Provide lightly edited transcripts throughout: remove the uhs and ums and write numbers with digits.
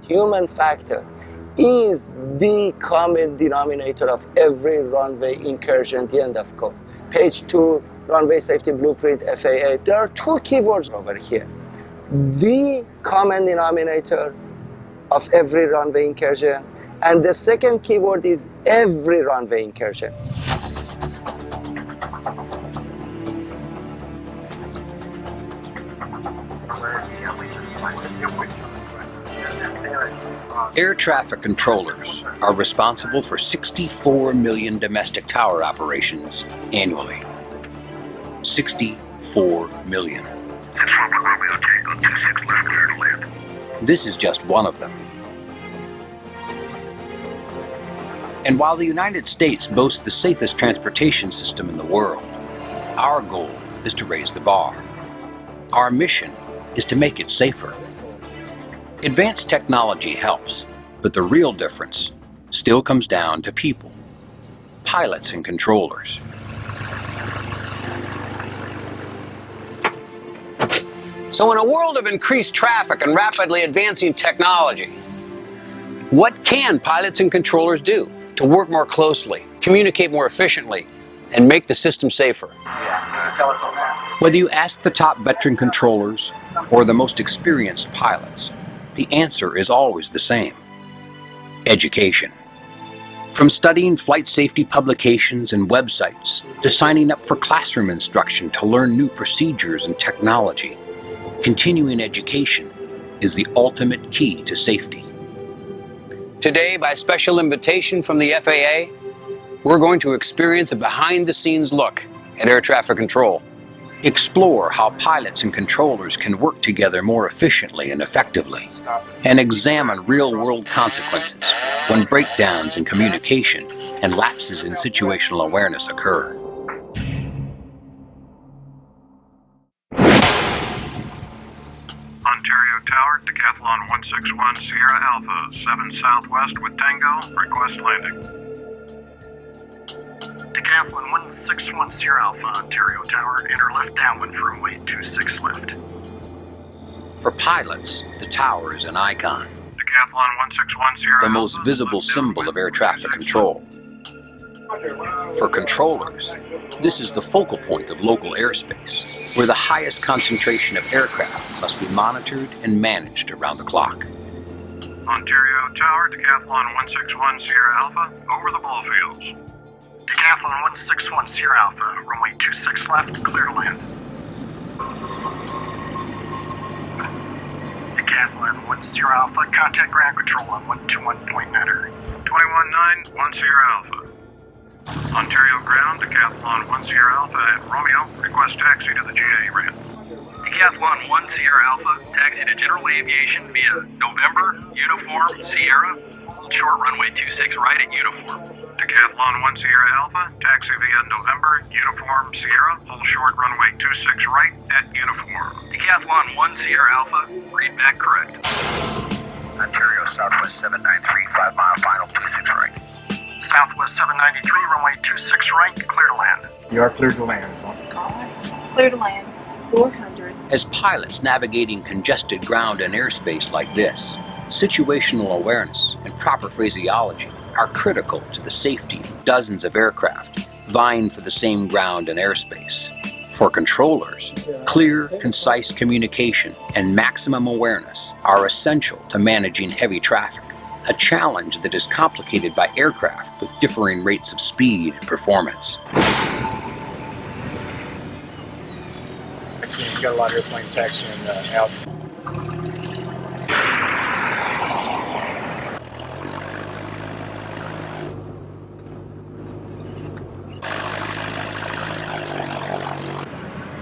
human factor is the common denominator of every runway incursion, the end of code. Page 2, Runway Safety Blueprint, FAA. There are two keywords over here. The common denominator of every runway incursion, and the second keyword is every runway incursion. Air traffic controllers are responsible for 64 million domestic tower operations annually. 64 million. This is just one of them. And while the United States boasts the safest transportation system in the world, our goal is to raise the bar. Our mission is to make it safer. Advanced technology helps, but the real difference still comes down to people, pilots and controllers. So in a world of increased traffic and rapidly advancing technology, what can pilots and controllers do to work more closely, communicate more efficiently, and make the system safer? Whether you ask the top veteran controllers or the most experienced pilots, the answer is always the same: education. From studying flight safety publications and websites to signing up for classroom instruction to learn new procedures and technology, continuing education is the ultimate key to safety. Today, by special invitation from the FAA, we're going to experience a behind-the-scenes look at air traffic control. Explore how pilots and controllers can work together more efficiently and effectively, and examine real-world consequences when breakdowns in communication and lapses in situational awareness occur. Ontario Tower, Decathlon 161 Sierra Alpha, 7 Southwest with Tango, request landing. Decathlon 161 Sierra Alpha, Ontario Tower, enter left downwind for runway 26 left. For pilots, the tower is an icon, Decathlon 161 Sierra the most Alpha, visible left symbol of air traffic 26 control. For controllers, this is the focal point of local airspace, where the highest concentration of aircraft must be monitored and managed around the clock. Ontario Tower, Decathlon 161 Sierra Alpha, over the ball fields. Decathlon 161 Sierra Alpha, runway 26 left, clear to land. Decathlon 1 Sierra Alpha, contact ground control on 121.9. 21-9, 1 Sierra Alpha. Ontario ground, Decathlon 1 Sierra Alpha at Romeo, request taxi to the GA ramp. Decathlon 1 Sierra Alpha, taxi to General Aviation via November, Uniform, Sierra, hold short runway 26 right at Uniform. Decathlon 1 Sierra Alpha, taxi via November, Uniform, Sierra, hold short runway 26 right at Uniform. Decathlon 1 Sierra Alpha, read back correct. Ontario Southwest 793, 5 mile final, 26 right. Southwest 793, runway 26 right, clear to land. You are cleared to land. Clear to land, 400. As pilots navigating congested ground and airspace like this, situational awareness and proper phraseology are critical to the safety of dozens of aircraft vying for the same ground and airspace. For controllers, clear, concise communication and maximum awareness are essential to managing heavy traffic, a challenge that is complicated by aircraft with differing rates of speed and performance. You've got a lot of airplane taxiing out.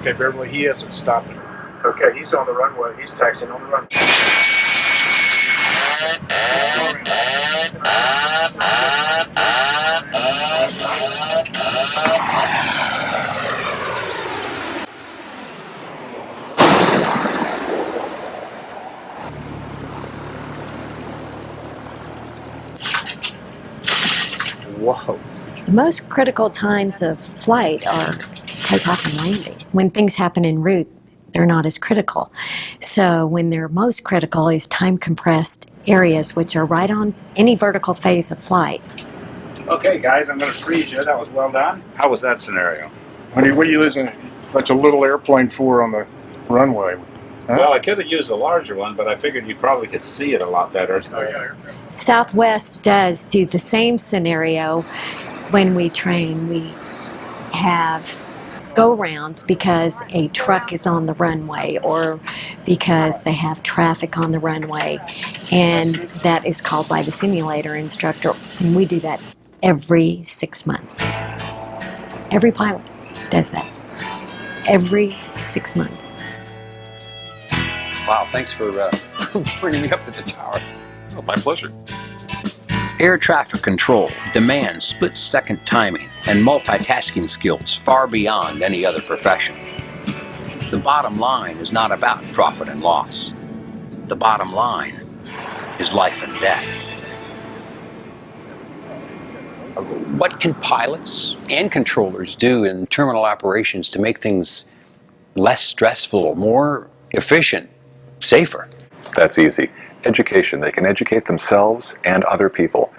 Okay, Beverly, he hasn't stopped. Okay, he's on the runway. He's taxiing on the runway. Whoa. The most critical times of flight are takeoff and landing. When things happen en route, they're not as critical. So when they're most critical is time-compressed areas, which are right on any vertical phase of flight. Okay, guys, I'm going to freeze you. That was well done. How was that scenario? What are you using such a little airplane for on the runway? Huh? Well, I could have used a larger one, but I figured you probably could see it a lot better. Southwest does do the same scenario when we train. We have go-rounds because a truck is on the runway or because they have traffic on the runway, and that is called by the simulator instructor, and we do that every 6 months. Every pilot does that. Every 6 months. Wow, thanks for bringing me up to the tower. Oh, my pleasure. Air traffic control demands split-second timing and multitasking skills far beyond any other profession. The bottom line is not about profit and loss. The bottom line is life and death. What can pilots and controllers do in terminal operations to make things less stressful, more efficient, safer? That's easy. Education. They can educate themselves and other people.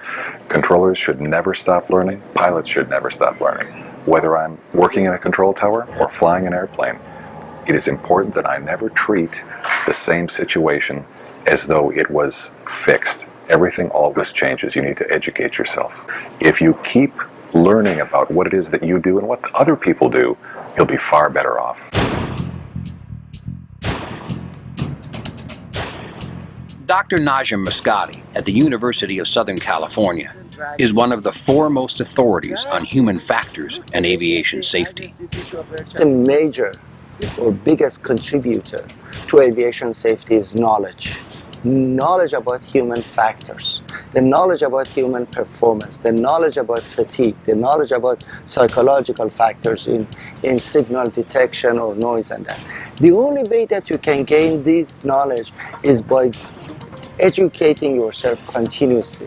Controllers should never stop learning. Pilots should never stop learning. Whether I'm working in a control tower or flying an airplane, it is important that I never treat the same situation as though it was fixed. Everything always changes. You need to educate yourself. If you keep learning about what it is that you do and what other people do, you'll be far better off. Dr. Najim Muscati at the University of Southern California is one of the foremost authorities on human factors and aviation safety. The major or biggest contributor to aviation safety is knowledge. Knowledge about human factors, the knowledge about human performance, the knowledge about fatigue, the knowledge about psychological factors in signal detection or noise and that. The only way that you can gain this knowledge is by educating yourself continuously.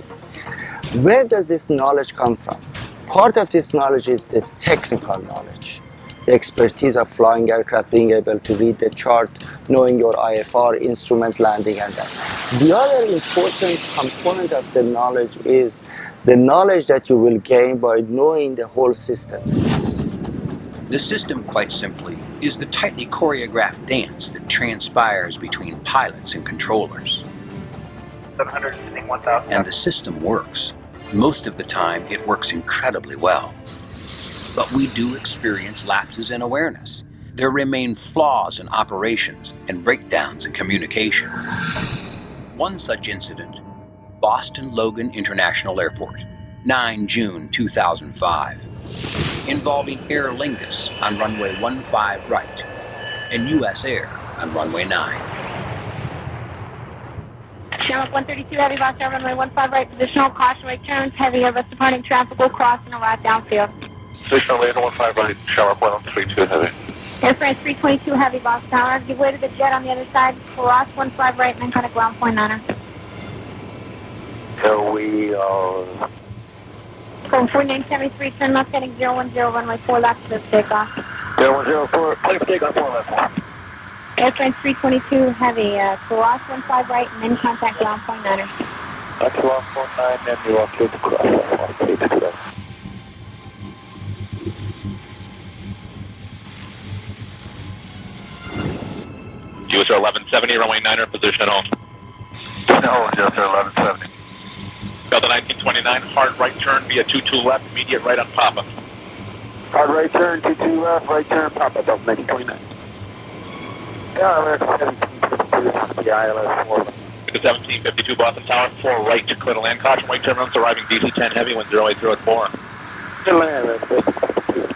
Where does this knowledge come from? Part of this knowledge is the technical knowledge, the expertise of flying aircraft, being able to read the chart, knowing your IFR, instrument landing and that. The other important component of the knowledge is the knowledge that you will gain by knowing the whole system. The system, quite simply, is the tightly choreographed dance that transpires between pilots and controllers. 700, 1,000. And the system works. Most of the time, it works incredibly well. But we do experience lapses in awareness. There remain flaws in operations and breakdowns in communication. One such incident, Boston Logan International Airport, 9 June 2005, involving Aer Lingus on runway 15 right and US Air on runway 9. Channel 132 Heavy, Boston runway 15 right, positional, caution, right turns, heavy Airbus departing traffic will cross and arrive downfield. Station runway 15 right, Charlotte 132 Heavy. Air France 322 Heavy, Boston Tower, give way to the jet on the other side, cross 15 right, and then kind of ground point 9er. So we are... Going 4973, turn left heading 010, runway 4 left, clear for takeoff. 010, clear for takeoff, 4 left. Air France 322 Heavy, cross 15 right, and then contact ground point 9er. That's 149, then you are clear to cross. USA 1170, runway 9er, position at all. No, USA 1170. Delta 1929, hard right turn via 22 left, immediate right on Papa. Hard right turn, 22 left, right turn, Papa, Delta 1929. Yeah, American 1752, the ILS 4. Because 1752 Boston Tower, 4 right to clear to land, caution, right turn runs arriving DC-10 Heavy, wind 080 at 4. Clear land, that's 52.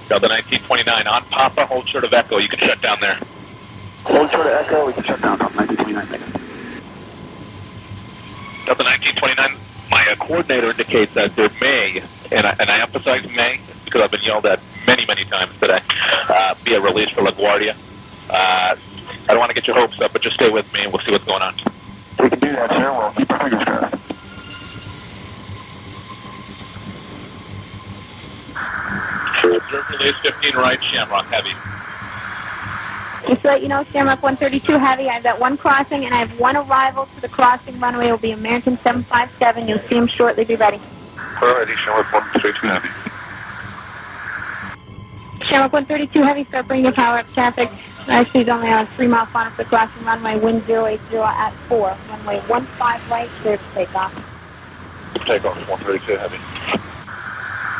Delta 1929, on Papa, hold short of Echo, you can shut down there. Hold short of Echo, we can shut down, Delta 1929. Delta 1929, my coordinator indicates that there may, and I emphasize may, because I've been yelled at many times today, be a release for LaGuardia. I don't want to get your hopes up, but just stay with me and we'll see what's going on. We can do that, sir. We'll keep our fingers crossed. Observe release 15 right, Shamrock Heavy. Just to let you know, Shamrock 132 Heavy, I've got one crossing and I have one arrival to the crossing runway. It will be American 757. You'll see him shortly. Be ready. Alrighty, Shamrock 132 Heavy. Shamrock 132 Heavy, start bringing your power up traffic. Actually, it's only on 3 mile final for the crossing runway. Wind 080 at 4. Runway 15 right, clear to takeoff. Takeoff 132 Heavy.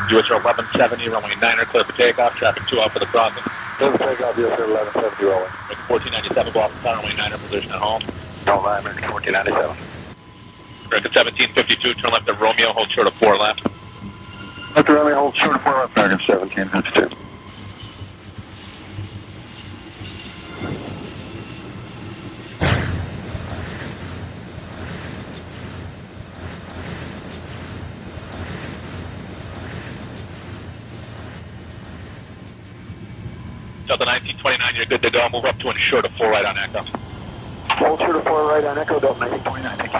US 1170, runway 9er, clear for takeoff. Traffic 2 out for the crossing. Clear for takeoff, US 1170, rolling. 1497, Boston, runway 9er, position at home. Don't lie, American 1497. American 1752, turn left of Romeo, hold short of 4 left. Left of Romeo, hold short of 4 left, American 1752. Delta 1929, you're good to go. Move up to and short of 4 right on Echo. Hold short of 4 right on Echo, Delta 1929, thank you.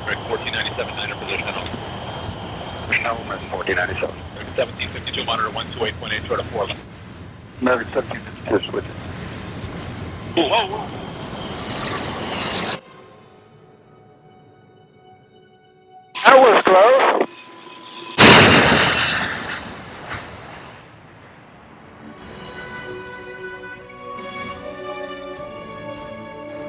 Right, 1497, 9er, position at home. Position at home, American 1497. American 1752, monitor 128.8, short of 4 left. American 1752, switch. Whoa, whoa, whoa. That was close.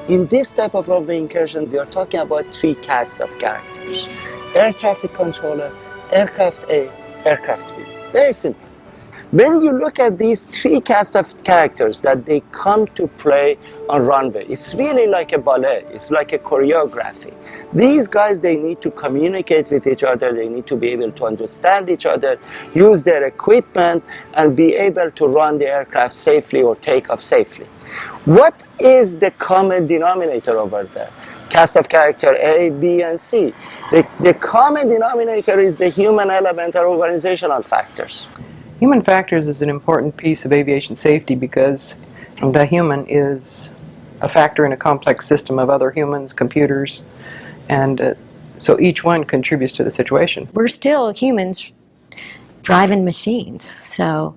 In this type of runway incursion, we are talking about 3 casts of characters. Air traffic controller, aircraft A, aircraft B. Very simple. When you look at these 3 casts of characters that they come to play on runway, it's really like a ballet, it's like a choreography. These guys, they need to communicate with each other, they need to be able to understand each other, use their equipment, and be able to run the aircraft safely or take off safely. What is the common denominator over there? Cast of character A, B, and C. The common denominator is the human element or organizational factors. Human factors is an important piece of aviation safety because the human is a factor in a complex system of other humans, computers, and so each one contributes to the situation. We're still humans driving machines, so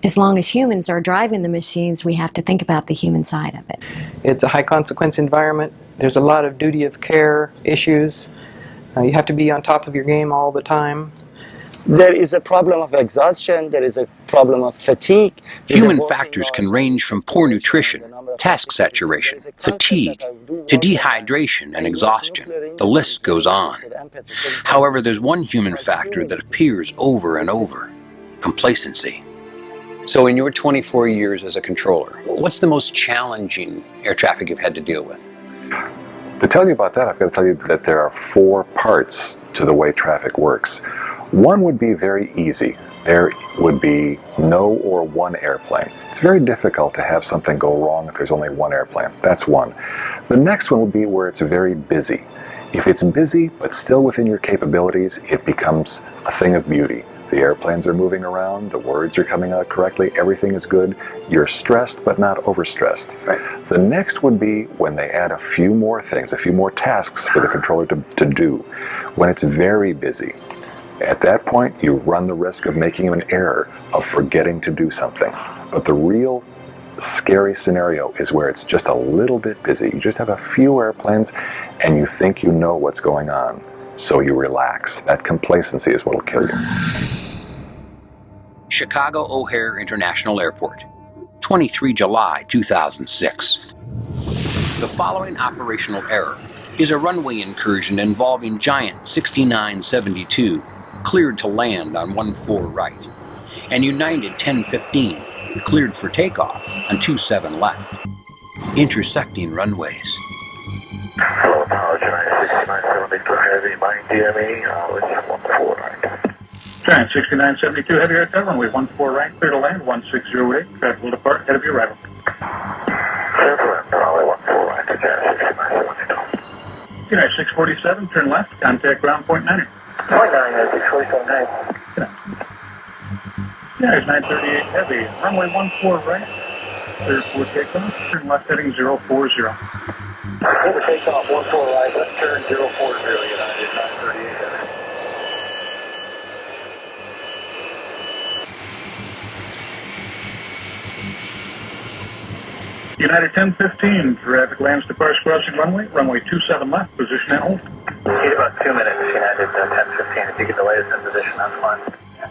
as long as humans are driving the machines, we have to think about the human side of it. It's a high consequence environment. There's a lot of duty of care issues. You have to be on top of your game all the time. There is a problem of exhaustion, there is a problem of fatigue. Human factors can range from poor nutrition, task saturation, fatigue, to dehydration and exhaustion. The list goes on. However, there's one human factor that appears over and over: complacency. So in your 24 years as a controller, what's the most challenging air traffic you've had to deal with? To tell you about that, I've got to tell you that there are 4 parts to the way traffic works. One would be very easy. There would be no or one airplane. It's very difficult to have something go wrong if there's only one airplane. That's one. The next one would be where it's very busy. If it's busy but still within your capabilities, it becomes a thing of beauty. The airplanes are moving around, the words are coming out correctly, everything is good. You're stressed but not overstressed. Right. The next would be when they add a few more things, a few more tasks for the controller to do. When it's very busy. At that point, you run the risk of making an error, of forgetting to do something. But the real scary scenario is where it's just a little bit busy. You just have a few airplanes and you think you know what's going on. So you relax. That complacency is what will kill you. Chicago O'Hare International Airport, 23 July 2006. The following operational error is a runway incursion involving Giant 6972, cleared to land on 14 right, and United 1015, cleared for takeoff on 27 left, intersecting runways. Hello, Tower, Giant 6972 Heavy, mine DME, let's have 14 right. Giant 6972 Heavy, aircraft, runway 14 right, clear to land, 1608, traffic will depart, head of your arrival. Clear to land, runway 14 right, to Giant 6972. United 647, turn left, contact ground point 9er. Point 9, 647, Yeah, it's 938 Heavy, runway 14 right, clear for takeoff, turn left heading 040. Clear for takeoff, 14 right, left turn 040, United 938 Heavy. United 1015, traffic lands to cars crossing runway, runway 27 left, position and hold. Need about 2 minutes, United 1015. If you get the latest in position, that's fine.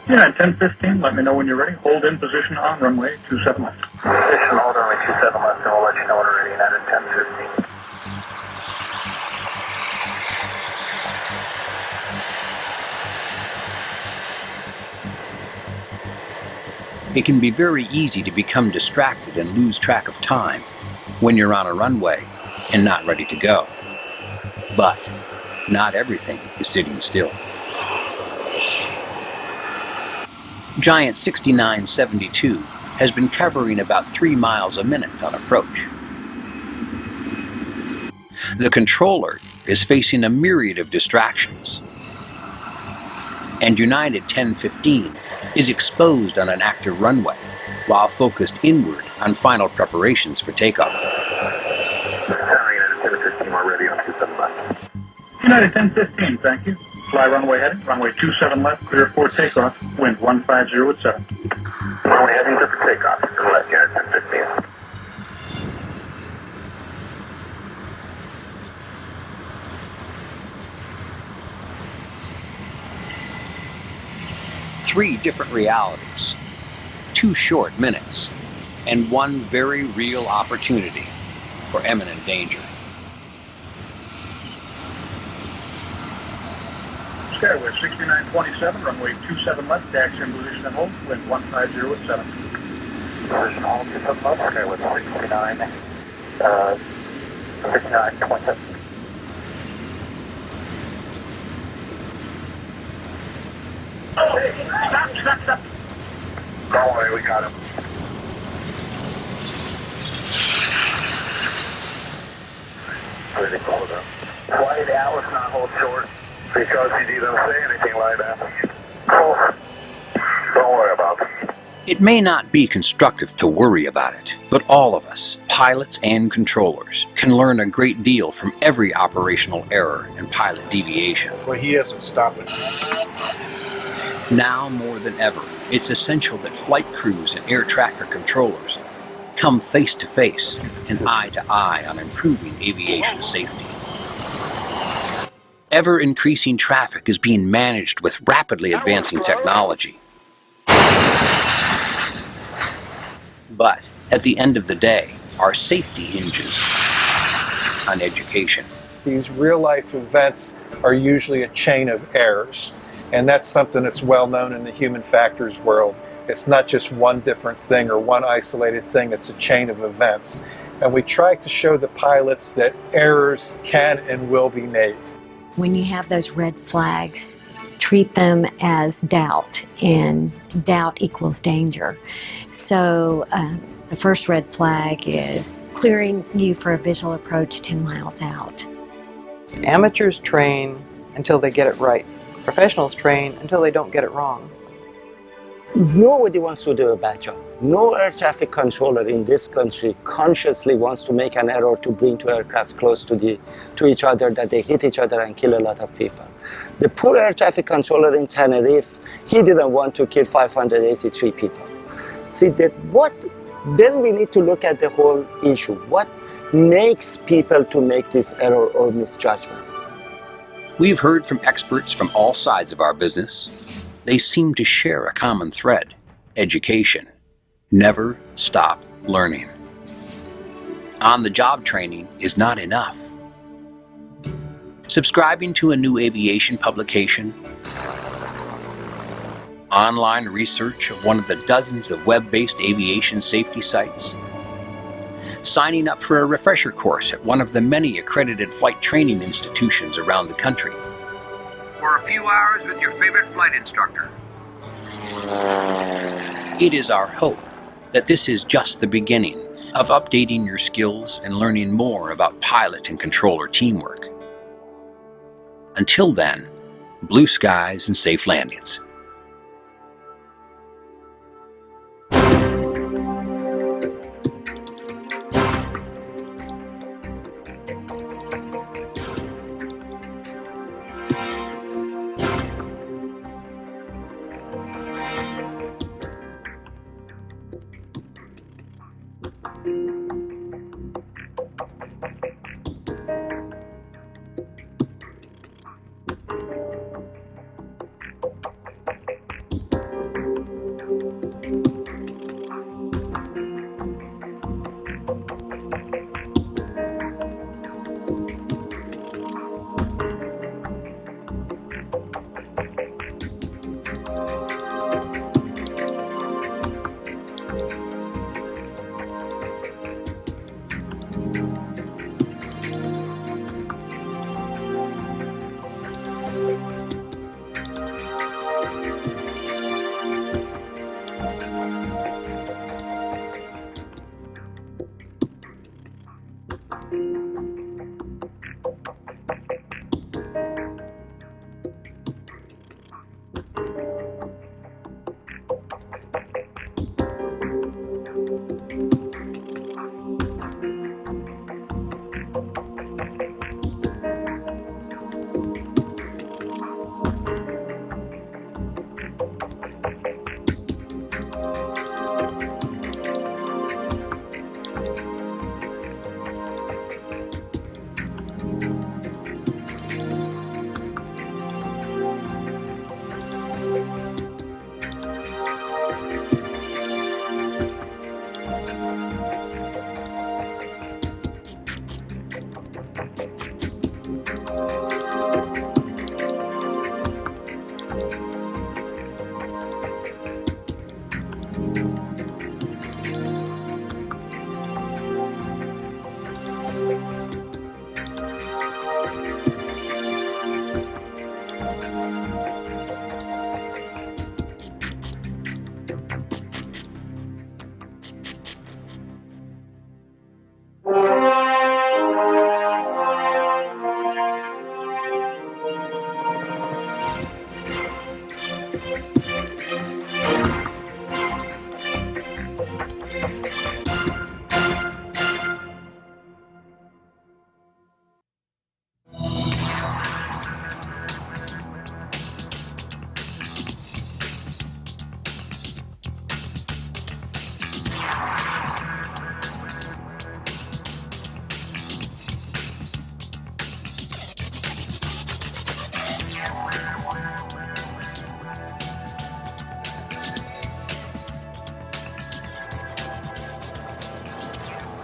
United 1015, let me know when you're ready. Hold in position on runway 27 left. Position hold runway 27 left, and we'll let you know when we're ready, United 1015. It can be very easy to become distracted and lose track of time when you're on a runway and not ready to go. But not everything is sitting still. Giant 6972 has been covering about 3 miles a minute on approach. The controller is facing a myriad of distractions, and United 1015 is exposed on an active runway while focused inward on final preparations for takeoff. United 1015, thank you. Fly runway heading, runway 27 left, clear for takeoff, wind 150 at 7. Runway heading to takeoff, to the left, United 1015. Three different realities, 2 short minutes, and one very real opportunity for imminent danger. Skyway 6927, runway 27 left, taxi in position and hold, wind 150 at 7. Position hold, 27 left, Skyway 6927. Hey, stop. Don't worry, we got him. Everything hold up. Flight Atlas not hold short because he didn't say anything like that. Oh, don't worry about it. It may not be constructive to worry about it, but all of us, pilots and controllers, can learn a great deal from every operational error and pilot deviation. Well, he isn't stopping. Now more than ever, it's essential that flight crews and air traffic controllers come face to face and eye to eye on improving aviation safety. Ever-increasing traffic is being managed with rapidly advancing technology. But at the end of the day, our safety hinges on education. These real-life events are usually a chain of errors. And that's something that's well known in the human factors world. It's not just one different thing or one isolated thing, it's a chain of events. And we try to show the pilots that errors can and will be made. When you have those red flags, treat them as doubt, and doubt equals danger. So the first red flag is clearing you for a visual approach 10 miles out. Amateurs train until they get it right. Professionals train until they don't get it wrong. Nobody wants to do a bad job. No air traffic controller in this country consciously wants to make an error to bring two aircraft close to each other, that they hit each other and kill a lot of people. The poor air traffic controller in Tenerife, he didn't want to kill 583 people. See, then we need to look at the whole issue. What makes people to make this error or misjudgment? We've heard from experts from all sides of our business. They seem to share a common thread: education. Never stop learning. On-the-job training is not enough. Subscribing to a new aviation publication, online research of one of the dozens of web-based aviation safety sites, signing up for a refresher course at one of the many accredited flight training institutions around the country, or a few hours with your favorite flight instructor. It is our hope that this is just the beginning of updating your skills and learning more about pilot and controller teamwork. Until then, blue skies and safe landings.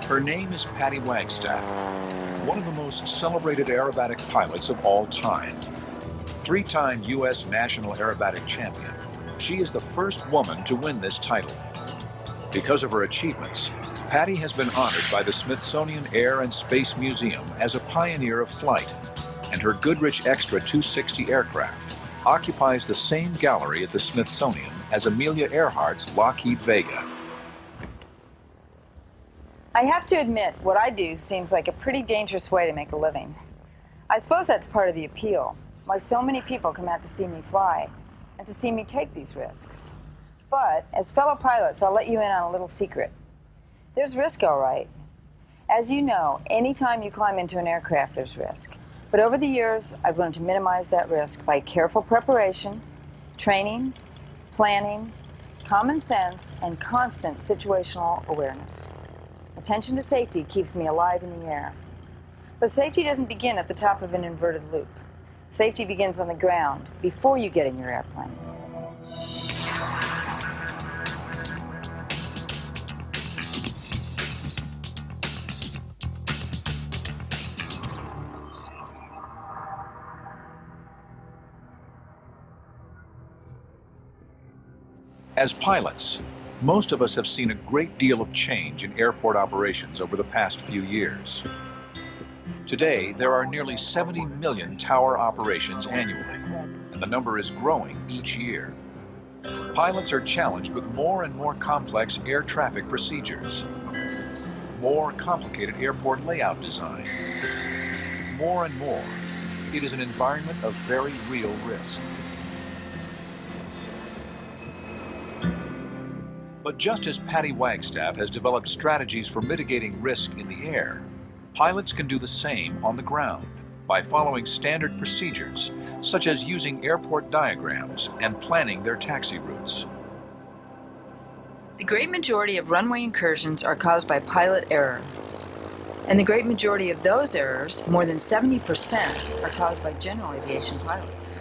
Her name is Patty Wagstaff, one of the most celebrated aerobatic pilots of all time. Three-time U.S. National Aerobatic Champion, she is the first woman to win this title. Because of her achievements, Patty has been honored by the Smithsonian Air and Space Museum as a pioneer of flight, and her Goodrich Extra 260 aircraft occupies the same gallery at the Smithsonian as Amelia Earhart's Lockheed Vega. I have to admit, what I do seems like a pretty dangerous way to make a living. I suppose that's part of the appeal, why so many people come out to see me fly, and to see me take these risks. But, as fellow pilots, I'll let you in on a little secret. There's risk, all right. As you know, anytime you climb into an aircraft, there's risk. But over the years, I've learned to minimize that risk by careful preparation, training, planning, common sense, and constant situational awareness. Attention to safety keeps me alive in the air. But safety doesn't begin at the top of an inverted loop. Safety begins on the ground, before you get in your airplane. As pilots, most of us have seen a great deal of change in airport operations over the past few years. Today, there are nearly 70 million tower operations annually, and the number is growing each year. Pilots are challenged with more and more complex air traffic procedures, more complicated airport layout design. More and more, it is an environment of very real risk. But just as Patty Wagstaff has developed strategies for mitigating risk in the air, pilots can do the same on the ground by following standard procedures, such as using airport diagrams and planning their taxi routes. The great majority of runway incursions are caused by pilot error. And the great majority of those errors, more than 70%, are caused by general aviation pilots.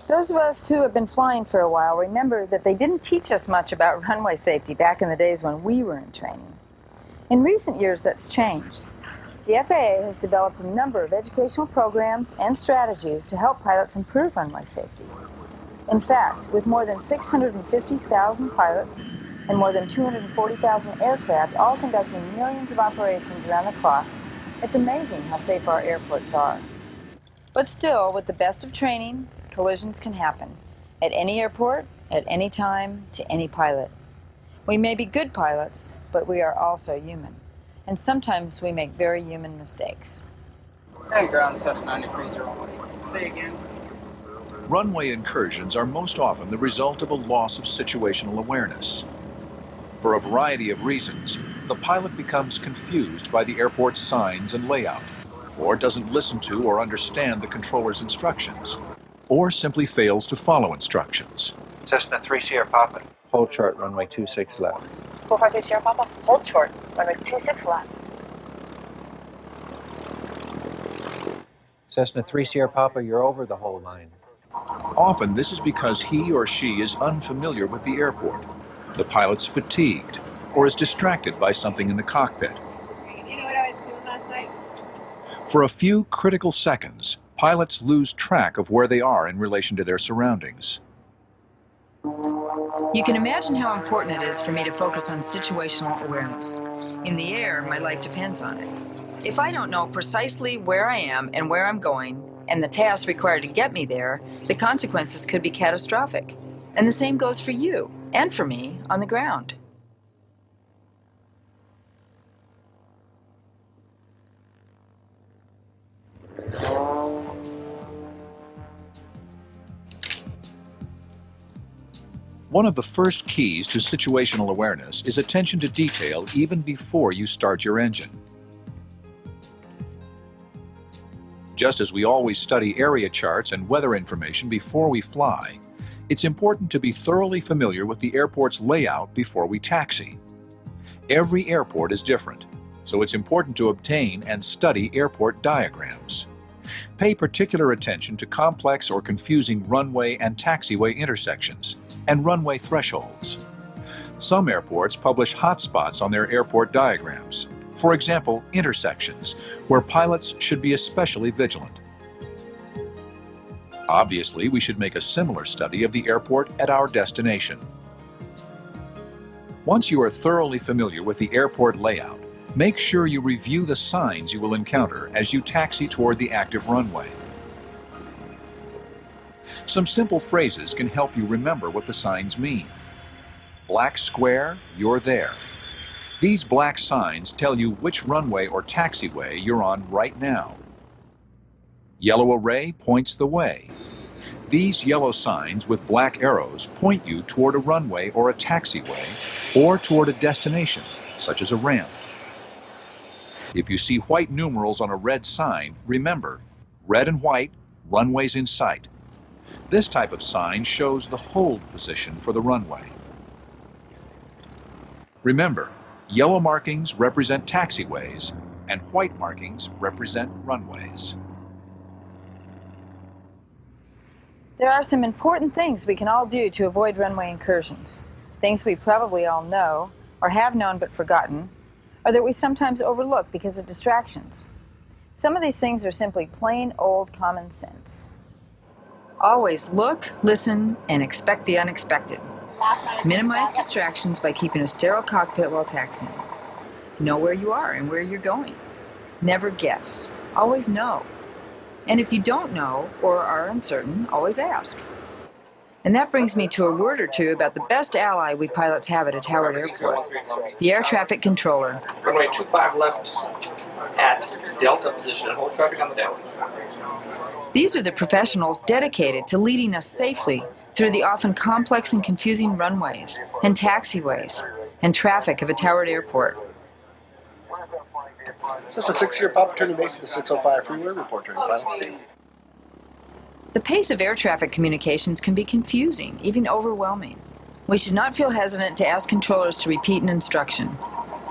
Those of us who have been flying for a while remember that they didn't teach us much about runway safety back in the days when we were in training. In recent years, that's changed. The FAA has developed a number of educational programs and strategies to help pilots improve runway safety. In fact, with more than 650,000 pilots and more than 240,000 aircraft all conducting millions of operations around the clock, it's amazing how safe our airports are. But still, with the best of training, collisions can happen. At any airport, at any time, to any pilot. We may be good pilots, but we are also human. And sometimes we make very human mistakes. Hey, ground Cessna 93, sir. Say again. Runway incursions are most often the result of a loss of situational awareness. For a variety of reasons, the pilot becomes confused by the airport's signs and layout, or doesn't listen to or understand the controller's instructions, or simply fails to follow instructions. Cessna 3 Sierra Papa. Hold short, runway 26 left. 453 Sierra Papa, hold short, runway 26 left. Cessna 3 Sierra Papa, you're over the whole line. Often this is because he or she is unfamiliar with the airport, the pilot's fatigued, or is distracted by something in the cockpit. You know what I was doing last night? For a few critical seconds, pilots lose track of where they are in relation to their surroundings. You can imagine how important it is for me to focus on situational awareness. In the air, my life depends on it. If I don't know precisely where I am and where I'm going, and the tasks required to get me there, the consequences could be catastrophic. And the same goes for you, and for me, on the ground. One of the first keys to situational awareness is attention to detail even before you start your engine. Just as we always study area charts and weather information before we fly, it's important to be thoroughly familiar with the airport's layout before we taxi. Every airport is different, so it's important to obtain and study airport diagrams. Pay particular attention to complex or confusing runway and taxiway intersections and runway thresholds. Some airports publish hotspots on their airport diagrams. For example, intersections, where pilots should be especially vigilant. Obviously, we should make a similar study of the airport at our destination. Once you are thoroughly familiar with the airport layout, make sure you review the signs you will encounter as you taxi toward the active runway. Some simple phrases can help you remember what the signs mean. Black square, you're there. These black signs tell you which runway or taxiway you're on right now. Yellow array points the way. These yellow signs with black arrows point you toward a runway or a taxiway, or toward a destination, such as a ramp. If you see white numerals on a red sign, remember, red and white, runways in sight. This type of sign shows the hold position for the runway. Remember, yellow markings represent taxiways, and white markings represent runways. There are some important things we can all do to avoid runway incursions. Things we probably all know, or have known but forgotten, or that we sometimes overlook because of distractions. Some of these things are simply plain old common sense. Always look, listen, and expect the unexpected. Minimize distractions by keeping a sterile cockpit while taxiing. Know where you are and where you're going. Never guess. Always know. And if you don't know or are uncertain, always ask. And that brings me to a word or two about the best ally we pilots have at Howard Airport, the air traffic controller. Runway 25 left at Delta position and hold traffic on the Delta. These are the professionals dedicated to leading us safely through the often complex and confusing runways and taxiways and traffic of a Howard Airport. Cessna 60 Papa turning base at the 605 freeway, report turning final. The pace of air traffic communications can be confusing, even overwhelming. We should not feel hesitant to ask controllers to repeat an instruction,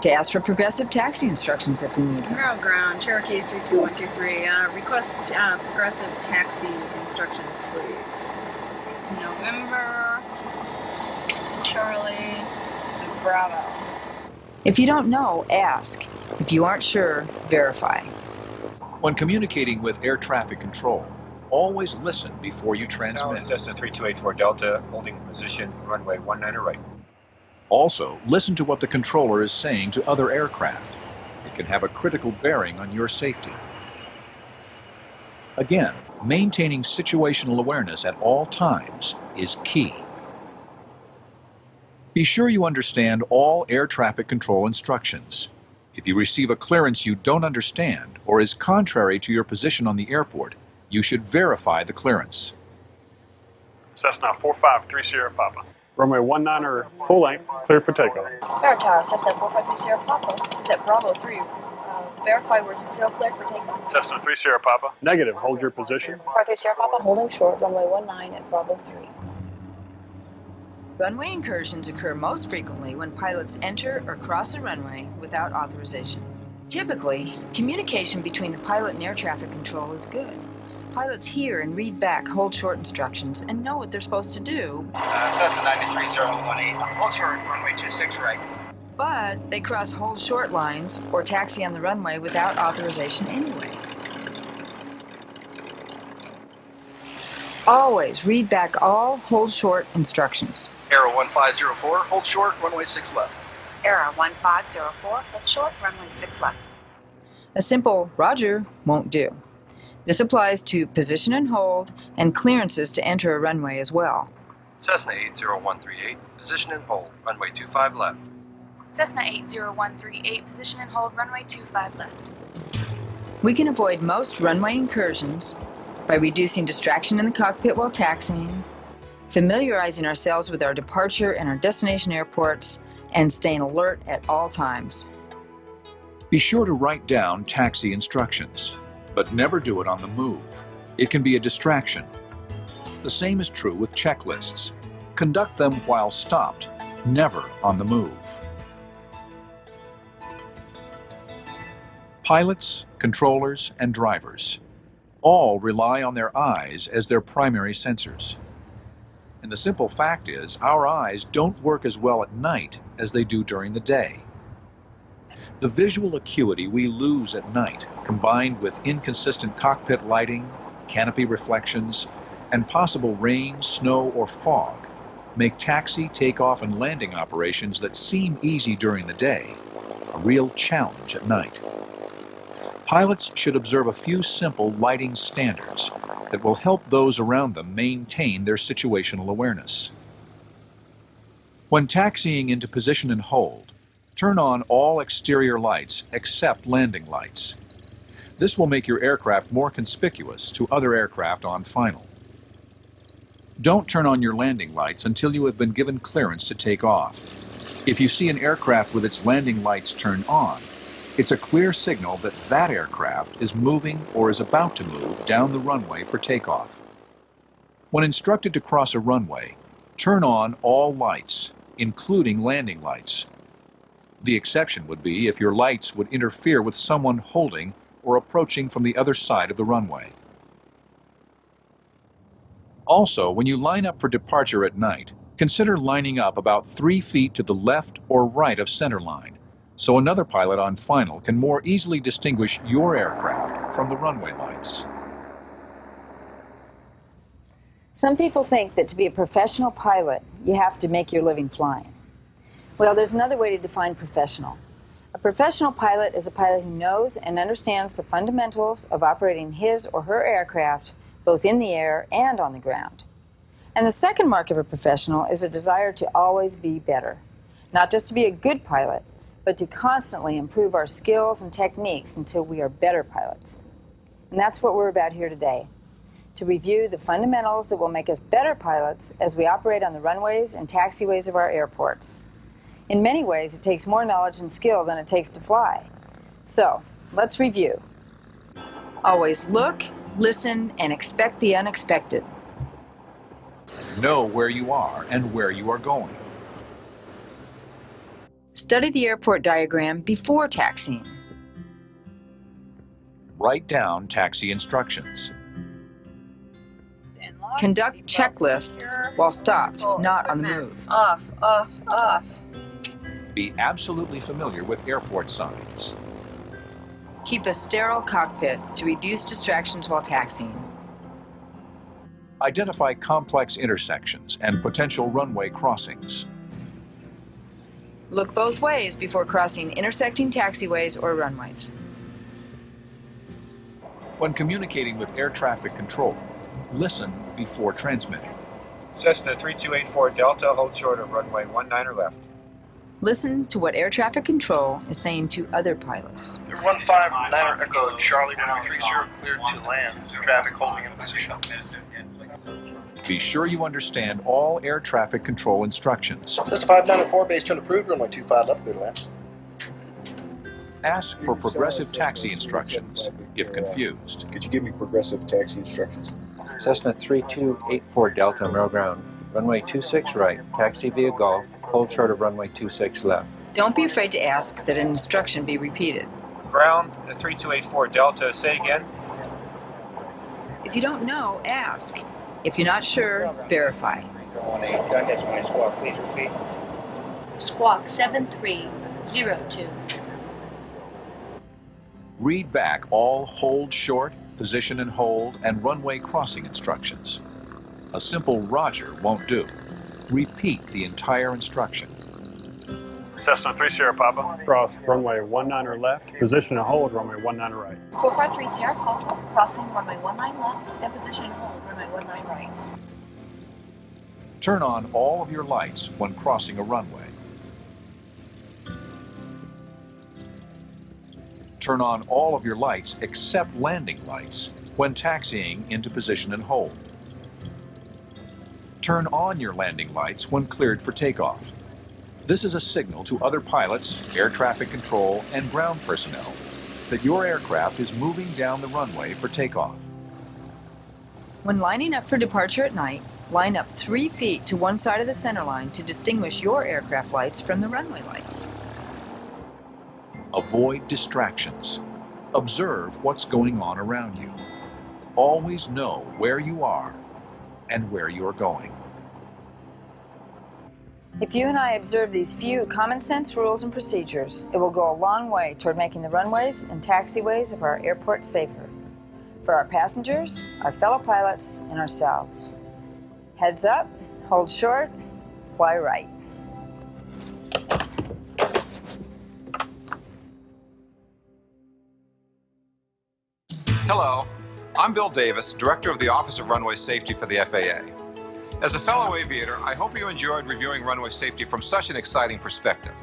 to ask for progressive taxi instructions if we need them. Ground, ground, Cherokee 32123, request progressive taxi instructions, please. November, Charlie, Bravo. If you don't know, ask. If you aren't sure, verify. When communicating with air traffic control, always listen before you transmit. Cessna 3284 Delta, holding position, runway 19 right. Also, listen to what the controller is saying to other aircraft. It can have a critical bearing on your safety. Again, maintaining situational awareness at all times is key. Be sure you understand all air traffic control instructions. If you receive a clearance you don't understand or is contrary to your position on the airport, you should verify the clearance. Cessna 4530 Sierra Papa. Runway 19er, full length, clear for takeoff. Air Tower, Cessna 453 Sierra Papa. Is at Bravo 3. Verify we're still clear for takeoff. Cessna 3 Sierra Papa. Negative, hold your position. 453 Sierra Papa, holding short, runway 19 at Bravo 3. Runway incursions occur most frequently when pilots enter or cross a runway without authorization. Typically, communication between the pilot and air traffic control is good. Pilots hear and read back hold short instructions and know what they're supposed to do. Cessna 93018, hold short, runway 26 right. But they cross hold short lines or taxi on the runway without authorization anyway. Always read back all hold short instructions. Arrow 1504, hold short, runway 6 left. Arrow 1504, hold short, runway 6 left. A simple Roger won't do. This applies to position and hold and clearances to enter a runway as well. Cessna 80138, position and hold, runway 25 left. Cessna 80138, position and hold, runway 25 left. We can avoid most runway incursions by reducing distraction in the cockpit while taxiing, familiarizing ourselves with our departure and our destination airports, and staying alert at all times. Be sure to write down taxi instructions, but never do it on the move. It can be a distraction. The same is true with checklists. Conduct them while stopped, never on the move. Pilots, controllers, and drivers all rely on their eyes as their primary sensors. And the simple fact is, our eyes don't work as well at night as they do during the day. The visual acuity we lose at night, combined with inconsistent cockpit lighting, canopy reflections, and possible rain, snow, or fog, make taxi, takeoff, and landing operations that seem easy during the day a real challenge at night. Pilots should observe a few simple lighting standards that will help those around them maintain their situational awareness. When taxiing into position and hold, turn on all exterior lights except landing lights. This will make your aircraft more conspicuous to other aircraft on final. Don't turn on your landing lights until you have been given clearance to take off. If you see an aircraft with its landing lights turned on, it's a clear signal that that aircraft is moving or is about to move down the runway for takeoff. When instructed to cross a runway, turn on all lights, including landing lights. The exception would be if your lights would interfere with someone holding or approaching from the other side of the runway. Also, when you line up for departure at night, consider lining up about 3 feet to the left or right of center line, so another pilot on final can more easily distinguish your aircraft from the runway lights. Some people think that to be a professional pilot, you have to make your living flying. Well, there's another way to define professional. A professional pilot is a pilot who knows and understands the fundamentals of operating his or her aircraft both in the air and on the ground. And the second mark of a professional is a desire to always be better. Not just to be a good pilot, but to constantly improve our skills and techniques until we are better pilots. And that's what we're about here today, to review the fundamentals that will make us better pilots as we operate on the runways and taxiways of our airports. In many ways, it takes more knowledge and skill than it takes to fly. So, let's review. Always look, listen, and expect the unexpected. Know where you are and where you are going. Study the airport diagram before taxiing. Write down taxi instructions. Conduct checklists while stopped, not on the move. Off, off, off. Be absolutely familiar with airport signs. Keep a sterile cockpit to reduce distractions while taxiing. Identify complex intersections and potential runway crossings. Look both ways before crossing intersecting taxiways or runways. When communicating with air traffic control, listen before transmitting. Cessna 3284 Delta, hold short of runway 19 left. Listen to what air traffic control is saying to other pilots. 159 Echo Charlie 130 cleared to land. Traffic holding in position. Be sure you understand all air traffic control instructions. Cessna 594 base turn approved, runway 25 left, clear to land. Ask for progressive taxi instructions if confused. Could you give me progressive taxi instructions? Cessna 3284 Delta, middle ground. Runway 26 right, taxi via Golf, hold short of runway 26 left. Don't be afraid to ask that an instruction be repeated. Ground, the 3284 Delta, say again. If you don't know, ask. If you're not sure, verify. That's my squawk. Please repeat. Squawk 7302. Read back all hold short, position and hold, and runway crossing instructions. A simple Roger won't do. Repeat the entire instruction. Cessna 3 Sierra Papa. Cross runway 19 left. Position and hold runway 19 right. 453 Sierra Papa. Crossing runway 19 left and position and hold runway 19 right. Turn on all of your lights when crossing a runway. Turn on all of your lights except landing lights when taxiing into position and hold. Turn on your landing lights when cleared for takeoff. This is a signal to other pilots, air traffic control, and ground personnel that your aircraft is moving down the runway for takeoff. When lining up for departure at night, line up 3 feet to one side of the center line to distinguish your aircraft lights from the runway lights. Avoid distractions. Observe what's going on around you. Always know where you are and where you're going. If you and I observe these few common sense rules and procedures, it will go a long way toward making the runways and taxiways of our airport safer. For our passengers, our fellow pilots, and ourselves. Heads up, hold short, fly right. Hello, I'm Bill Davis, Director of the Office of Runway Safety for the FAA. As a fellow aviator, I hope you enjoyed reviewing runway safety from such an exciting perspective.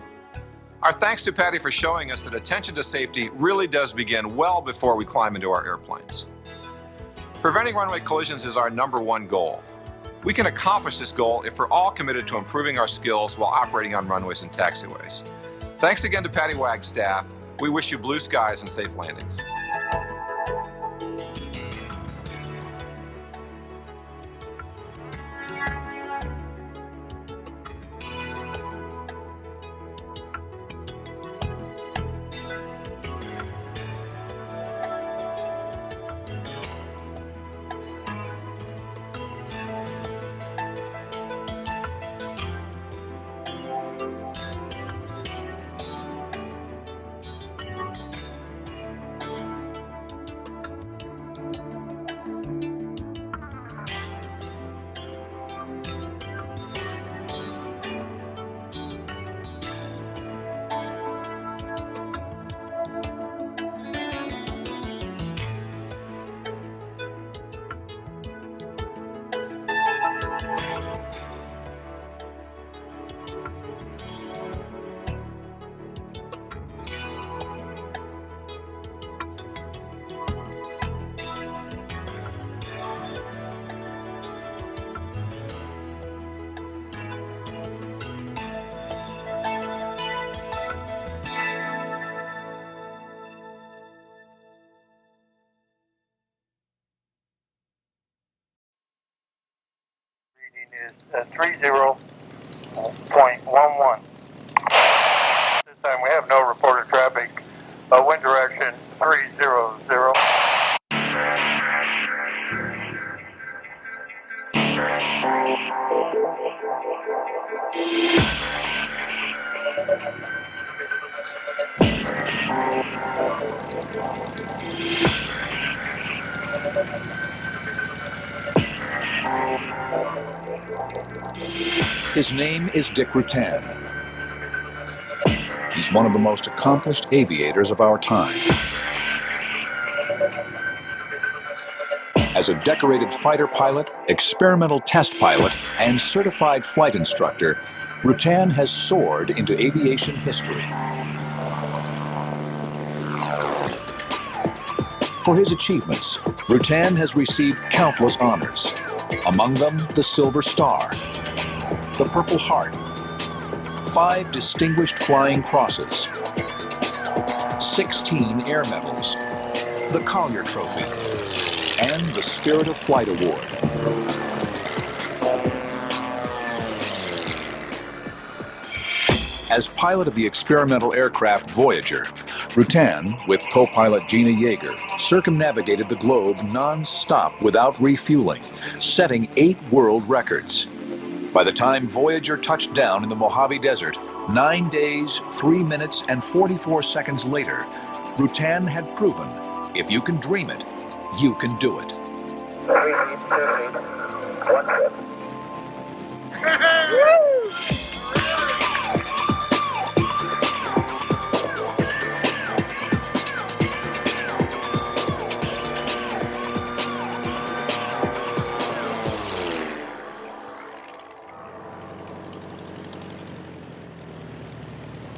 Our thanks to Patty for showing us that attention to safety really does begin well before we climb into our airplanes. Preventing runway collisions is our #1 goal. We can accomplish this goal if we're all committed to improving our skills while operating on runways and taxiways. Thanks again to Patty Wagg's staff. We wish you blue skies and safe landings. Is 30.11. This time we have no reported traffic. Wind direction 300. His name is Dick Rutan. He's one of the most accomplished aviators of our time. As a decorated fighter pilot, experimental test pilot, and certified flight instructor, Rutan has soared into aviation history. For his achievements, Rutan has received countless honors, among them the Silver Star, the Purple Heart, 5 Distinguished Flying Crosses, 16 Air Medals, the Collier Trophy, and the Spirit of Flight Award. As pilot of the experimental aircraft Voyager, Rutan, with co-pilot Gina Yeager, circumnavigated the globe non-stop without refueling, setting 8 world records. By the time Voyager touched down in the Mojave Desert, 9 days, 3 minutes, and 44 seconds later, Rutan had proven, if you can dream it, you can do it.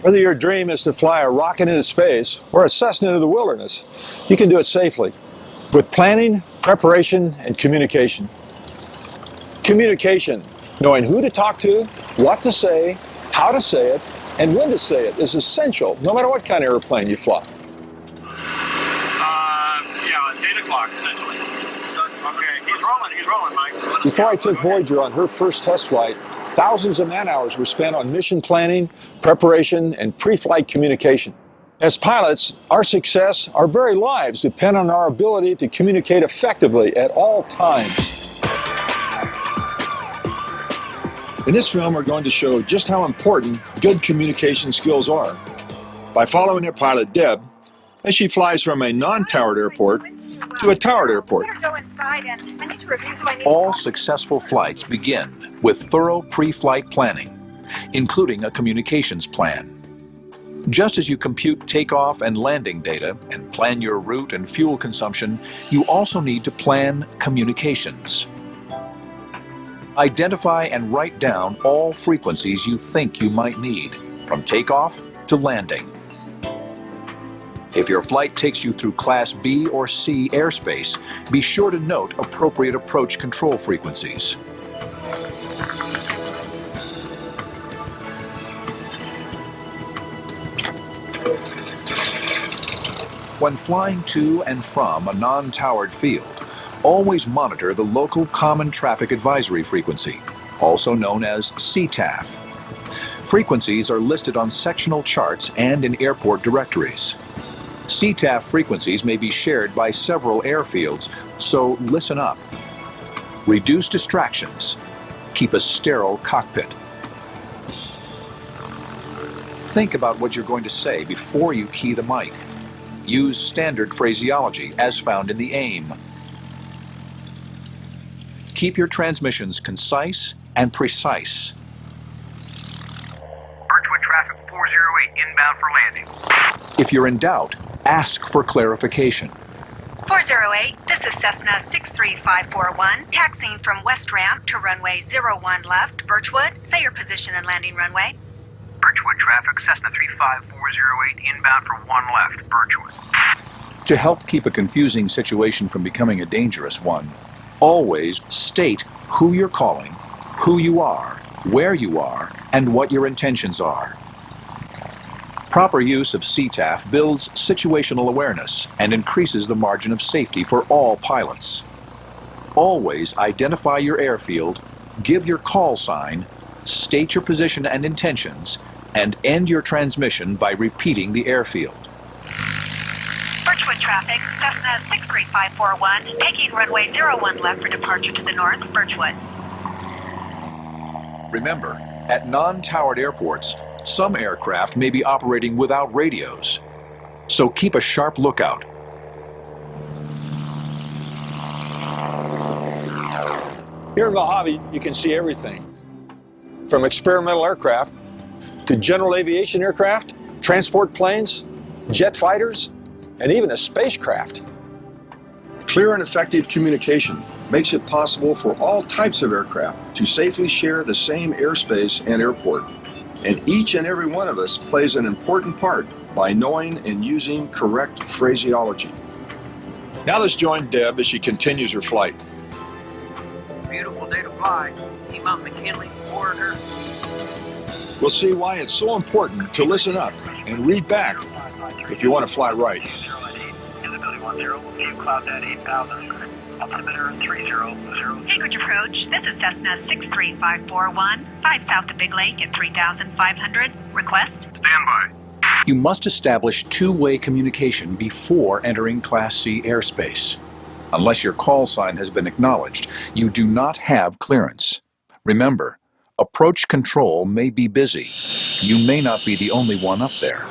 Whether your dream is to fly a rocket into space or a Cessna into the wilderness, you can do it safely with planning, preparation, and communication. Communication, knowing who to talk to, what to say, how to say it, and when to say it is essential no matter what kind of airplane you fly. Yeah, it's 8 o'clock essentially. Okay, he's rolling, Mike. Before I took Voyager on her first test flight, thousands of man-hours were spent on mission planning, preparation, and pre-flight communication. As pilots, our success, our very lives depend on our ability to communicate effectively at all times. In this film, we're going to show just how important good communication skills are. By following our pilot, Deb, as she flies from a non-towered airport to a towered airport. All successful flights begin with thorough pre-flight planning, including a communications plan. Just as you compute takeoff and landing data and plan your route and fuel consumption, you also need to plan communications. Identify and write down all frequencies you think you might need, from takeoff to landing. If your flight takes you through Class B or C airspace, be sure to note appropriate approach control frequencies. When flying to and from a non-towered field, always monitor the local Common Traffic Advisory frequency, also known as CTAF. Frequencies are listed on sectional charts and in airport directories. CTAF frequencies may be shared by several airfields, so listen up. Reduce distractions. Keep a sterile cockpit. Think about what you're going to say before you key the mic. Use standard phraseology as found in the AIM. Keep your transmissions concise and precise. Birchwood traffic 408 inbound for landing. If you're in doubt, ask for clarification. 408, this is Cessna 63541, taxiing from West Ramp to runway 01 left, Birchwood. Say your position and landing runway. Birchwood traffic, Cessna 35408 inbound for 1 left, Birchwood. To help keep a confusing situation from becoming a dangerous one, always state who you're calling, who you are, where you are, and what your intentions are. Proper use of CTAF builds situational awareness and increases the margin of safety for all pilots. Always identify your airfield, give your call sign, state your position and intentions, and end your transmission by repeating the airfield. Birchwood traffic, Cessna 63541, taking runway 01 left for departure to the north, Birchwood. Remember, at non-towered airports, some aircraft may be operating without radios, so keep a sharp lookout. Here in Mojave, you can see everything, from experimental aircraft to general aviation aircraft, transport planes, jet fighters, and even a spacecraft. Clear and effective communication makes it possible for all types of aircraft to safely share the same airspace and airport. And each and every one of us plays an important part by knowing and using correct phraseology. Now let's join Deb as she continues her flight. Beautiful day to fly. See Mount McKinley, Oregon. We'll see why it's so important to listen up and read back if you want to fly right. Anchorage approach, this is Cessna 63541, 5 south of Big Lake at 3,500. Request? Stand by. You must establish two-way communication before entering Class C airspace. Unless your call sign has been acknowledged, you do not have clearance. Remember, approach control may be busy. You may not be the only one up there.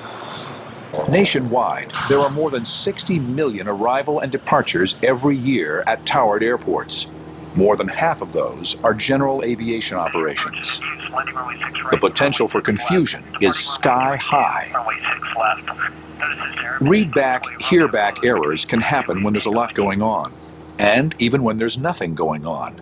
Nationwide, there are more than 60 million arrival and departures every year at towered airports. More than half of those are general aviation operations. The potential for confusion is sky high. Read back, hear back errors can happen when there's a lot going on, and even when there's nothing going on.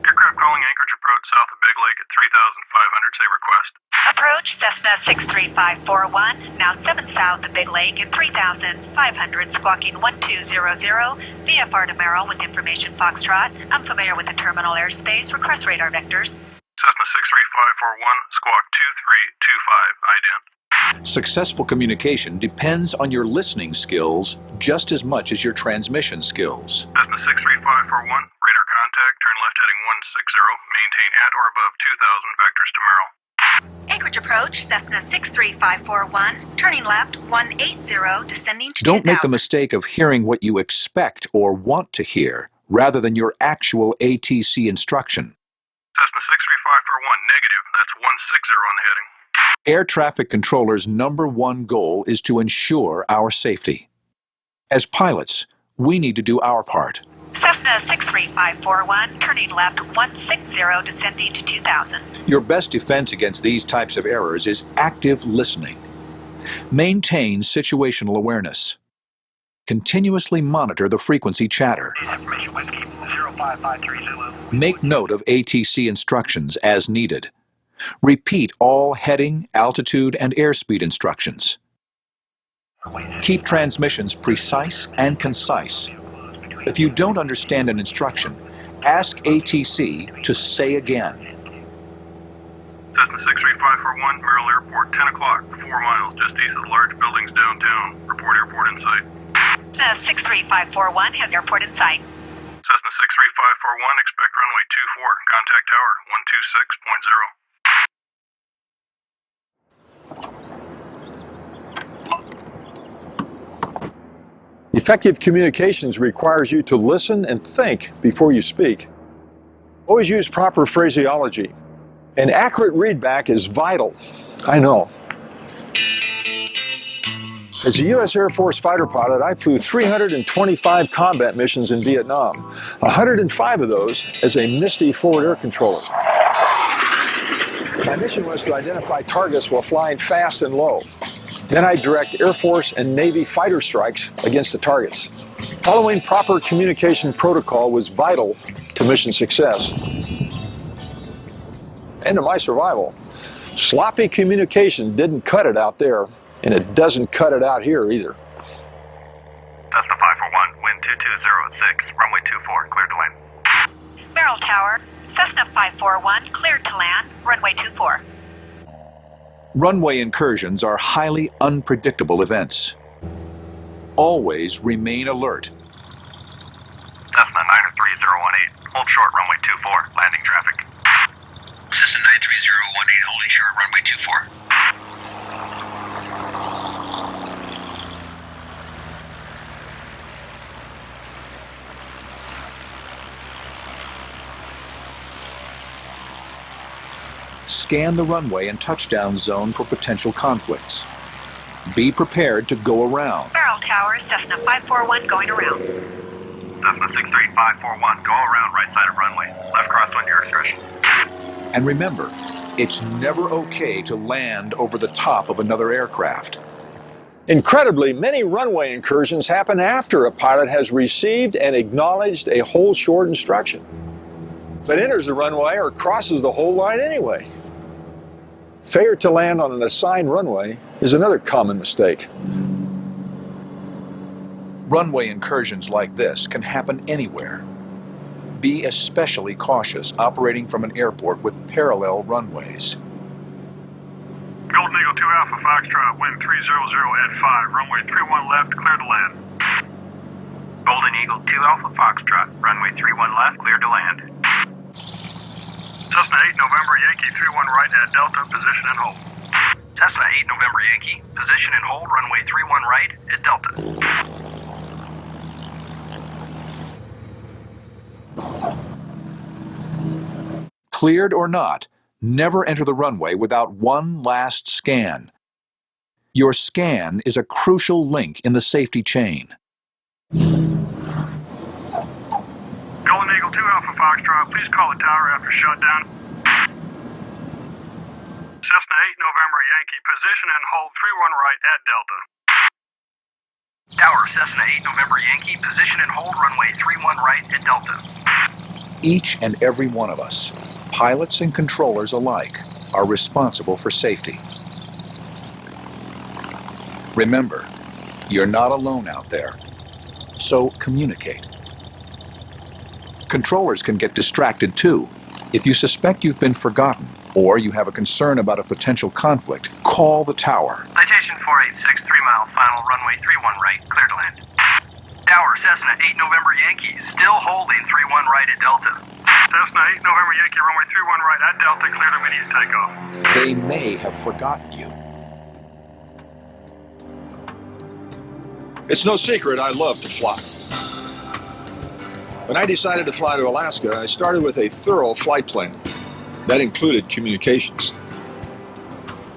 Aircraft calling Anchorage approach south of Big Lake at 3,500, say request. Approach Cessna 63541, now 7 south of Big Lake at 3,500, squawking 1200, VFR to Merrill with information Foxtrot. Unfamiliar with the terminal airspace, request radar vectors. Cessna 63541, squawk 2325, ident. Successful communication depends on your listening skills just as much as your transmission skills. Cessna 63541, radar contact, turn left heading 160, maintain at or above 2,000 vectors to Merrill. Anchorage approach, Cessna 63541, turning left 180, descending to 2,000. Don't make the mistake of hearing what you expect or want to hear, rather than your actual ATC instruction. Cessna 63541, negative. That's 160 on the heading. Air traffic controllers' #1 goal is to ensure our safety. As pilots, we need to do our part. Cessna 63541, turning left 160, descending to 2000. Your best defense against these types of errors is active listening. Maintain situational awareness. Continuously monitor the frequency chatter. Make note of ATC instructions as needed. Repeat all heading, altitude, and airspeed instructions. Keep transmissions precise and concise. If you don't understand an instruction, ask ATC to say again. Cessna 63541, Merrill Airport, 10 o'clock, 4 miles, just east of the large buildings downtown. Report airport in sight. Cessna 63541 has airport in sight. Cessna 63541, expect runway 24, contact tower 126.0. Effective communications requires you to listen and think before you speak. Always use proper phraseology. An accurate readback is vital. I know. As a U.S. Air Force fighter pilot, I flew 325 combat missions in Vietnam, 105 of those as a MISTY forward air controller. My mission was to identify targets while flying fast and low. Then I direct Air Force and Navy fighter strikes against the targets. Following proper communication protocol was vital to mission success and to my survival. Sloppy communication didn't cut it out there, and it doesn't cut it out here either. Cessna 541, wind 2206, runway 24, cleared to land. Merrill Tower, Cessna 541, cleared to land, runway 24. Runway incursions are highly unpredictable events. Always remain alert. Cessna 93018, hold short, runway 24, landing traffic. Cessna 93018, holding short, runway 24. Scan the runway and touchdown zone for potential conflicts. Be prepared to go around. Merrill Tower, Cessna 541 going around. Cessna 63541, go around right side of runway. Left crosswind, your discretion. And remember, it's never okay to land over the top of another aircraft. Incredibly, many runway incursions happen after a pilot has received and acknowledged a hold short instruction, but enters the runway or crosses the hold line anyway. Failure to land on an assigned runway is another common mistake. Runway incursions like this can happen anywhere. Be especially cautious operating from an airport with parallel runways. Golden Eagle 2 Alpha Foxtrot, wind 300 at 5, runway 31 left, clear to land. Golden Eagle 2 Alpha Foxtrot, runway 31 left, clear to land. Cessna 8 November Yankee 31 right at Delta, position and hold. Cessna 8 November Yankee, position and hold, runway 31 right at Delta. Cleared or not, never enter the runway without one last scan. Your scan is a crucial link in the safety chain. Golden Eagle 2 Alpha Foxtrot, please call the tower after shutdown. Cessna 8 November Yankee, position and hold 31 right at Delta. Tower, Cessna 8 November Yankee, position and hold, runway 31 right at Delta. Each and every one of us, pilots and controllers alike, are responsible for safety. Remember, you're not alone out there, so communicate. Controllers can get distracted too. If you suspect you've been forgotten, or you have a concern about a potential conflict, call the tower. Citation 486, 3 mile, final runway 31 right, clear to land. Tower, Cessna 8 November Yankee, still holding 31 right at Delta. Cessna 8 November Yankee, runway 31 right at Delta, cleared immediate takeoff. They may have forgotten you. It's no secret I love to fly. When I decided to fly to Alaska, I started with a thorough flight plan. That included communications.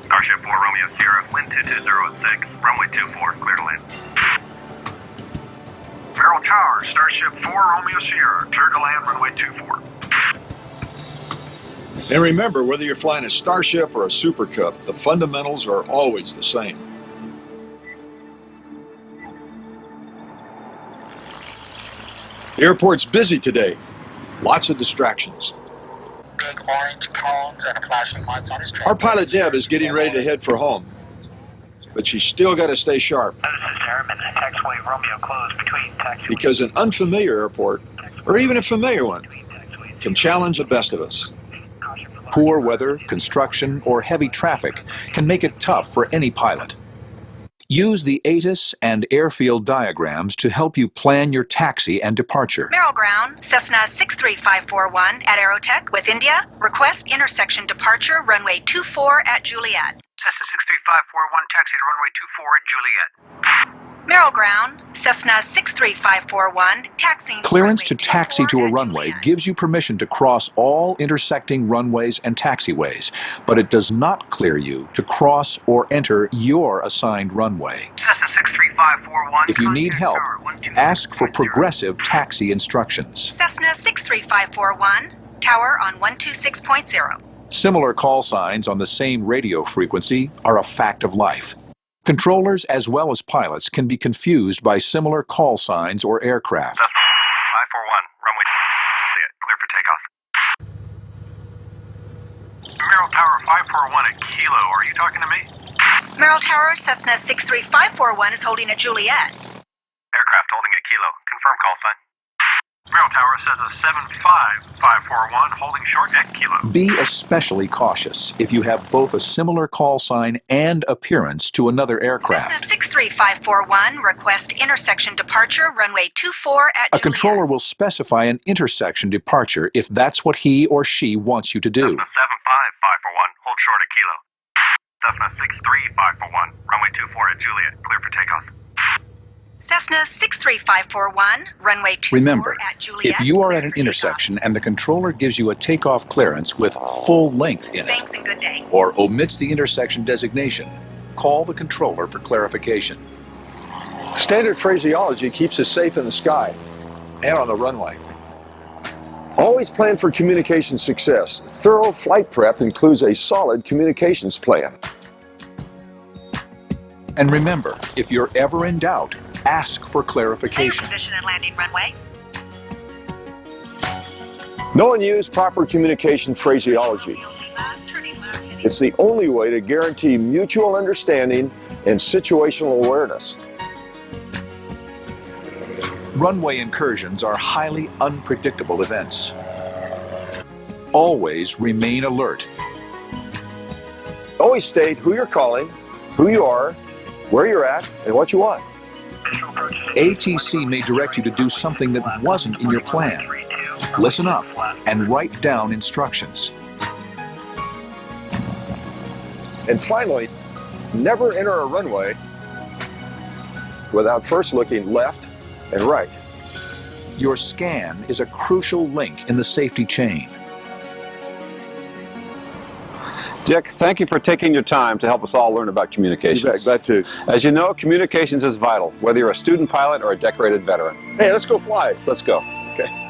Starship 4 Romeo Sierra, wind 220 at 6, runway 24, clear to land. Merrill Tower, Starship 4 Romeo Sierra, clear to land, runway 24. And remember, whether you're flying a Starship or a Super Cup, the fundamentals are always the same. The airport's busy today. Lots of distractions. Big orange cones and flashing lights on his train. Our pilot Deb is getting ready to head for home, but she's still got to stay sharp. Taxiway Romeo closed between taxi. Because an unfamiliar airport, or even a familiar one, can challenge the best of us. Poor weather, construction, or heavy traffic can make it tough for any pilot. Use the ATIS and airfield diagrams to help you plan your taxi and departure. Merrill Ground, Cessna 63541 at Aerotech with India. Request intersection departure, runway 24 at Juliet. Cessna 63541, taxi to runway 24 at Juliet. Merrill Ground, Cessna 63541, taxiing. Clearance to taxi to a runway gives you permission to cross all intersecting runways and taxiways, but it does not clear you to cross or enter your assigned runway. Cessna 63541. If you need help, ask for progressive taxi instructions. Cessna 63541, tower on 126.0. Similar call signs on the same radio frequency are a fact of life. Controllers as well as pilots can be confused by similar call signs or aircraft. 541, runway clear, clear for takeoff. Merrill Tower 541 at Kilo, are you talking to me? Merrill Tower, Cessna 63541 is holding at Juliet. Aircraft holding at Kilo, confirm call sign. Merrill Tower says a 75541 holding short at Kilo. Be especially cautious if you have both a similar call sign and appearance to another aircraft. Cessna 63541, request intersection departure, runway 24 at A Juliet. controller will specify an intersection departure if that's what he or she wants you to do. Cessna 75541, hold short at Kilo. Cessna 63541, runway 24 at Juliet, clear for takeoff. Cessna 63541, runway 24 Remember, at Juliet. if you are at an intersection and the controller gives you a takeoff clearance with full length in it, Thanks and good day. or omits the intersection designation, call the controller for clarification. Standard phraseology keeps us safe in the sky and on the runway. Always plan for communication success. Thorough flight prep includes a solid communications plan. And remember, if you're ever in doubt, ask for Clear clarification. position and landing runway. Know and use proper communication phraseology. It's the only way to guarantee mutual understanding and situational awareness. Runway incursions are highly unpredictable events. Always remain alert. Always state who you're calling, who you are, where you're at, and what you want. ATC may direct you to do something that wasn't in your plan. Listen up and write down instructions. And finally, never enter a runway without first looking left and right. Your scan is a crucial link in the safety chain. Dick, thank you for taking your time to help us all learn about communications. You bet, glad to. As you know, communications is vital, whether you're a student pilot or a decorated veteran. Hey, let's go fly. Let's go. Okay.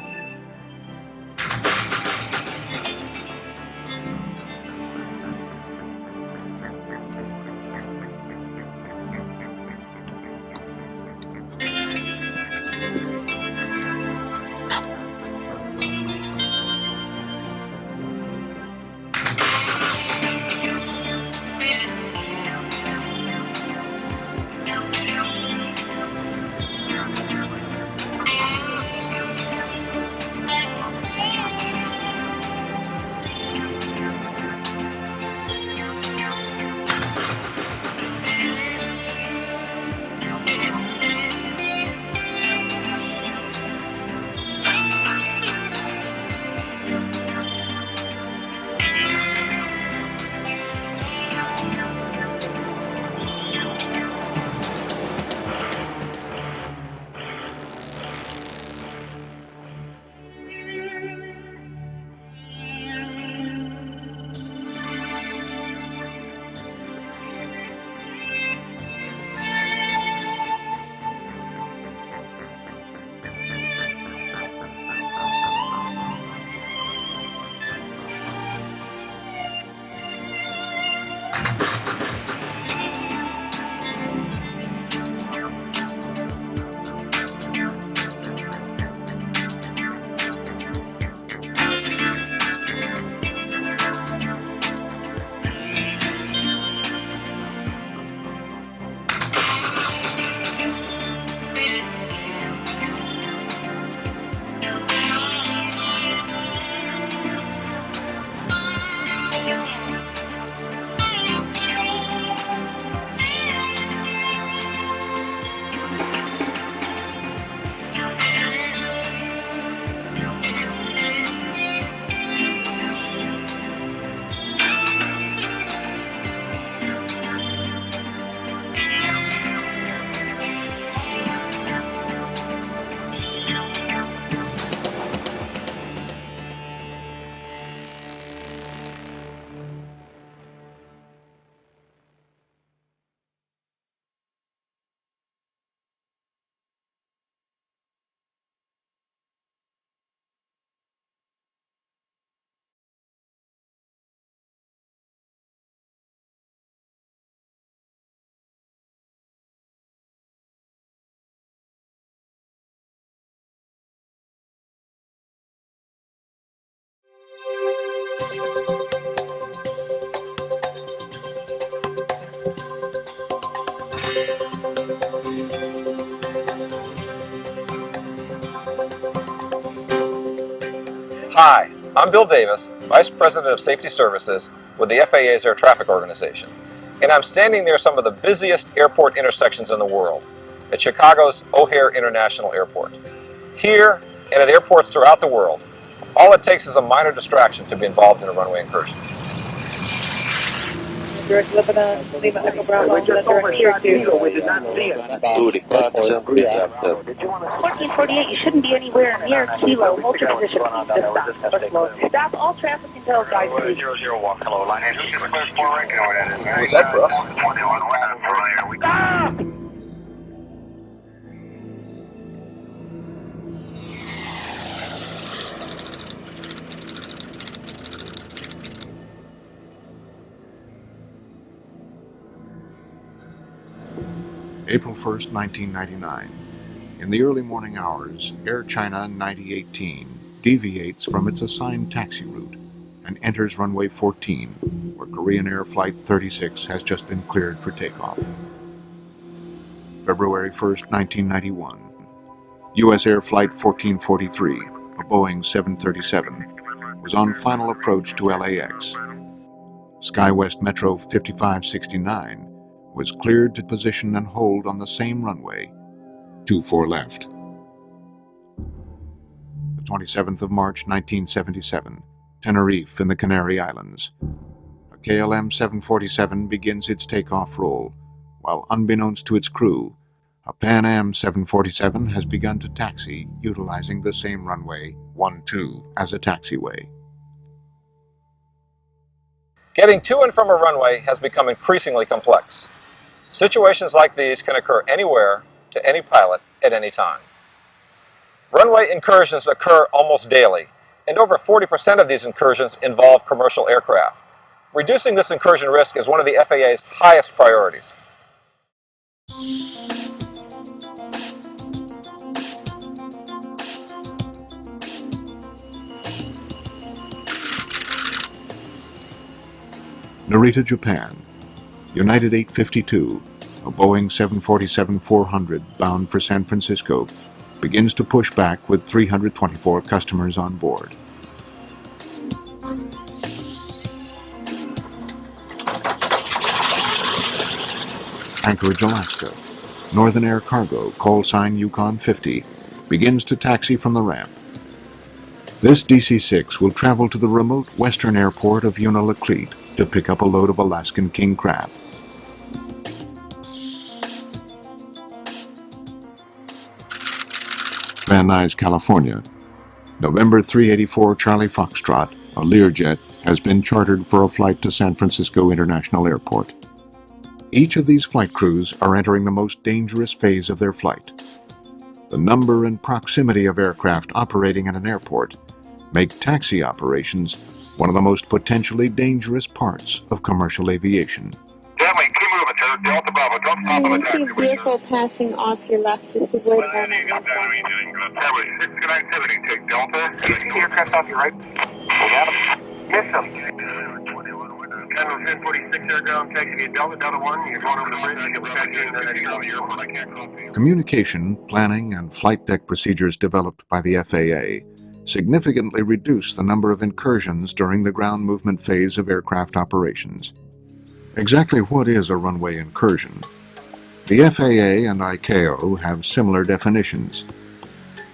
Hi, I'm Bill Davis, Vice President of Safety Services with the FAA's Air Traffic Organization, and I'm standing near some of the busiest airport intersections in the world, at Chicago's O'Hare International Airport. Here, and at airports throughout the world, all it takes is a minor distraction to be involved in a runway incursion. Direct Lebanon, Lima Echo Bravo, we did not see it. 1448, you shouldn't be anywhere near Kilo. Hold your position, please stop. Stop all traffic until guys, please. 001, hello, line handle. Was that for us? Stop! April 1st, 1999. In the early morning hours, Air China 9018 deviates from its assigned taxi route and enters runway 14, where Korean Air Flight 36 has just been cleared for takeoff. February 1st, 1991. U.S. Air Flight 1443, a Boeing 737, was on final approach to LAX. SkyWest Metro 5569 was cleared to position and hold on the same runway, 24 left. The 27th of March, 1977, Tenerife in the Canary Islands. A KLM 747 begins its takeoff roll, while unbeknownst to its crew, a Pan Am 747 has begun to taxi utilizing the same runway, 12, as a taxiway. Getting to and from a runway has become increasingly complex. Situations like these can occur anywhere, to any pilot, at any time. Runway incursions occur almost daily, and over 40% of these incursions involve commercial aircraft. Reducing this incursion risk is one of the FAA's highest priorities. Narita, Japan. United 852, a Boeing 747-400 bound for San Francisco, begins to push back with 324 customers on board. Anchorage, Alaska. Northern Air Cargo, call sign Yukon 50, begins to taxi from the ramp. This DC-6 will travel to the remote western airport of Unalakleet to pick up a load of Alaskan king crab. Van Nuys, California. November 384 Charlie Foxtrot, a Learjet, has been chartered for a flight to San Francisco International Airport. Each of these flight crews are entering the most dangerous phase of their flight. The number and proximity of aircraft operating at an airport make taxi operations one of the most potentially dangerous parts of commercial aviation. Delta Bravo, don't stop on the taxi. Vehicle passing off your left. This is way down at left. Tower 6, good activity. Take Delta. Aircraft off your right. We got him. Miss him. Capital 1046 aircraft, taxi via Delta 1. You're going over the bridge. You're taxiing in the airport. I can't call to you. Communication, planning, and flight deck procedures developed by the FAA significantly reduce the number of incursions during the ground movement phase of aircraft operations. Exactly what is a runway incursion? The FAA and ICAO have similar definitions.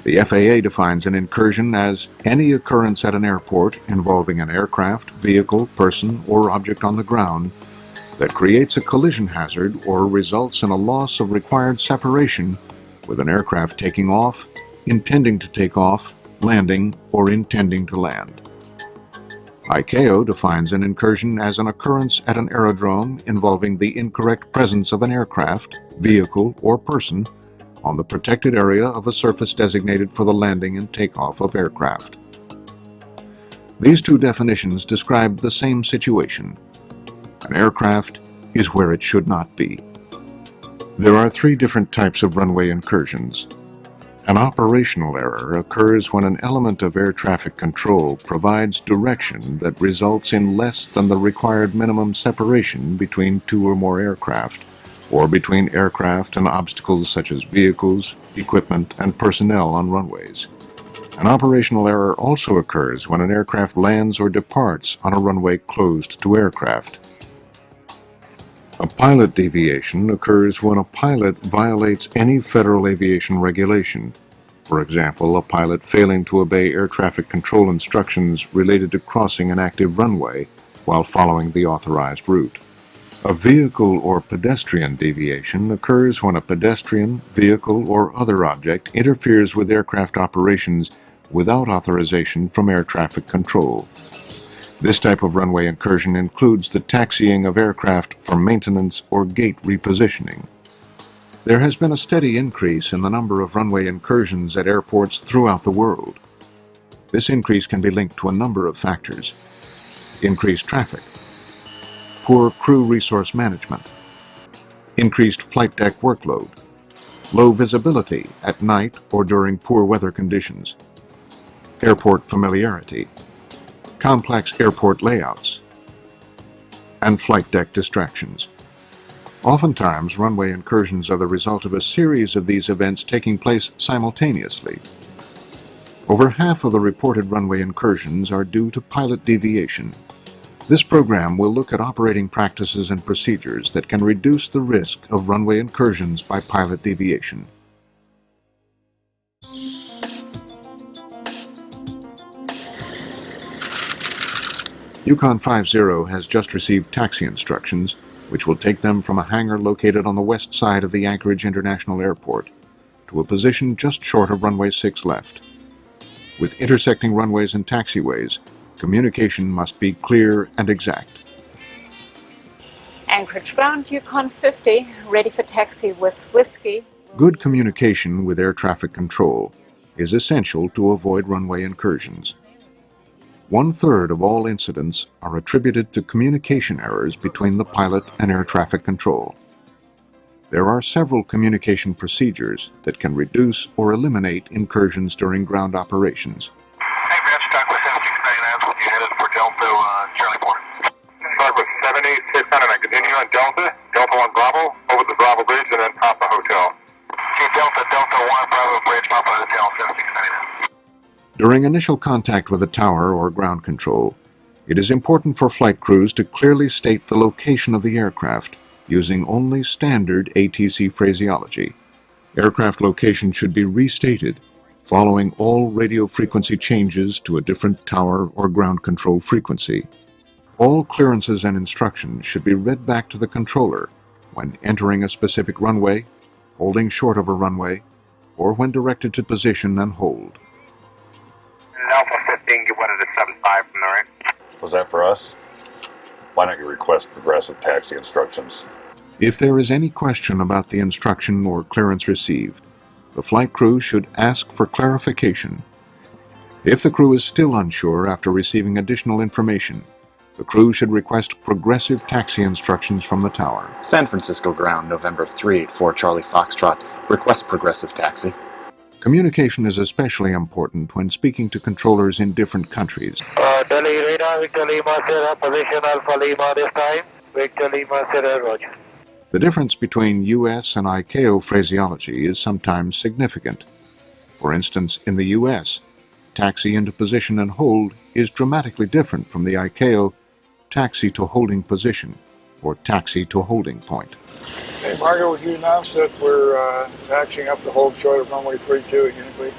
The FAA defines an incursion as any occurrence at an airport involving an aircraft, vehicle, person, or object on the ground that creates a collision hazard or results in a loss of required separation with an aircraft taking off, intending to take off, landing, or intending to land. ICAO defines an incursion as an occurrence at an aerodrome involving the incorrect presence of an aircraft, vehicle, or person on the protected area of a surface designated for the landing and takeoff of aircraft. These two definitions describe the same situation. An aircraft is where it should not be. There are three different types of runway incursions. An operational error occurs when an element of air traffic control provides direction that results in less than the required minimum separation between two or more aircraft, or between aircraft and obstacles such as vehicles, equipment, and personnel on runways. An operational error also occurs when an aircraft lands or departs on a runway closed to aircraft. A pilot deviation occurs when a pilot violates any federal aviation regulation. For example, a pilot failing to obey air traffic control instructions related to crossing an active runway while following the authorized route. A vehicle or pedestrian deviation occurs when a pedestrian, vehicle, or other object interferes with aircraft operations without authorization from air traffic control. This type of runway incursion includes the taxiing of aircraft for maintenance or gate repositioning. There has been a steady increase in the number of runway incursions at airports throughout the world. This increase can be linked to a number of factors: increased traffic, poor crew resource management, increased flight deck workload, low visibility at night or during poor weather conditions, airport familiarity, complex airport layouts, and flight deck distractions. Oftentimes, runway incursions are the result of a series of these events taking place simultaneously. Over half of the reported runway incursions are due to pilot deviation. This program will look at operating practices and procedures that can reduce the risk of runway incursions by pilot deviation. Yukon 50 has just received taxi instructions, which will take them from a hangar located on the west side of the Anchorage International Airport to a position just short of runway 6 left. With intersecting runways and taxiways, communication must be clear and exact. Anchorage ground, Yukon 50, ready for taxi with Whiskey. Good communication with air traffic control is essential to avoid runway incursions. 1/3 of all incidents are attributed to communication errors between the pilot and air traffic control. There are several communication procedures that can reduce or eliminate incursions during ground operations. Hey, Branch, talk with 7699, you headed for Delta, Charlie 4. Start with 78600 and continue on Delta, Delta 1 Bravo, over the Bravo Bridge, and then Papa Hotel. Okay, Delta 1 Bravo Bridge, Papa Hotel, 7699. During initial contact with a tower or ground control, it is important for flight crews to clearly state the location of the aircraft using only standard ATC phraseology. Aircraft location should be restated following all radio frequency changes to a different tower or ground control frequency. All clearances and instructions should be read back to the controller when entering a specific runway, holding short of a runway, or when directed to position and hold. Alpha 15, get one at the 75 from the right. Was that for us? Why don't you request progressive taxi instructions? If there is any question about the instruction or clearance received, the flight crew should ask for clarification. If the crew is still unsure after receiving additional information, the crew should request progressive taxi instructions from the tower. San Francisco ground, November 3 at 4 Charlie Foxtrot. Request progressive taxi. Communication is especially important when speaking to controllers in different countries. Delhi radar, Victor Lima, Sierra, position Alpha Lima this time. Victor Lima, Sierra, Roger. The difference between US and ICAO phraseology is sometimes significant. For instance, in the US, taxi into position and hold is dramatically different from the ICAO taxi to holding position or taxi to holding point. Hey, Margaret, would you announce that we're taxiing up the hold short of runway 32 at Uniclete?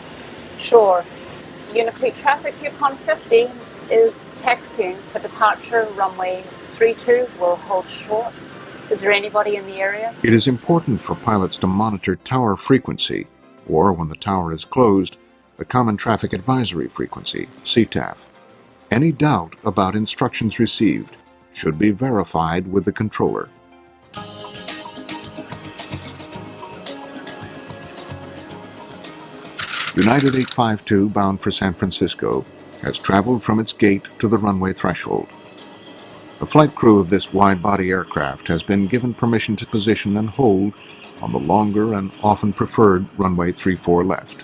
Sure. Uniclete traffic, Yukon 50 is taxiing for departure, runway 32 will hold short. Is there anybody in the area? It is important for pilots to monitor tower frequency, or when the tower is closed, the Common Traffic Advisory Frequency, CTAF. Any doubt about instructions received should be verified with the controller. United 852, bound for San Francisco, has traveled from its gate to the runway threshold. The flight crew of this wide-body aircraft has been given permission to position and hold on the longer and often preferred runway 34 left.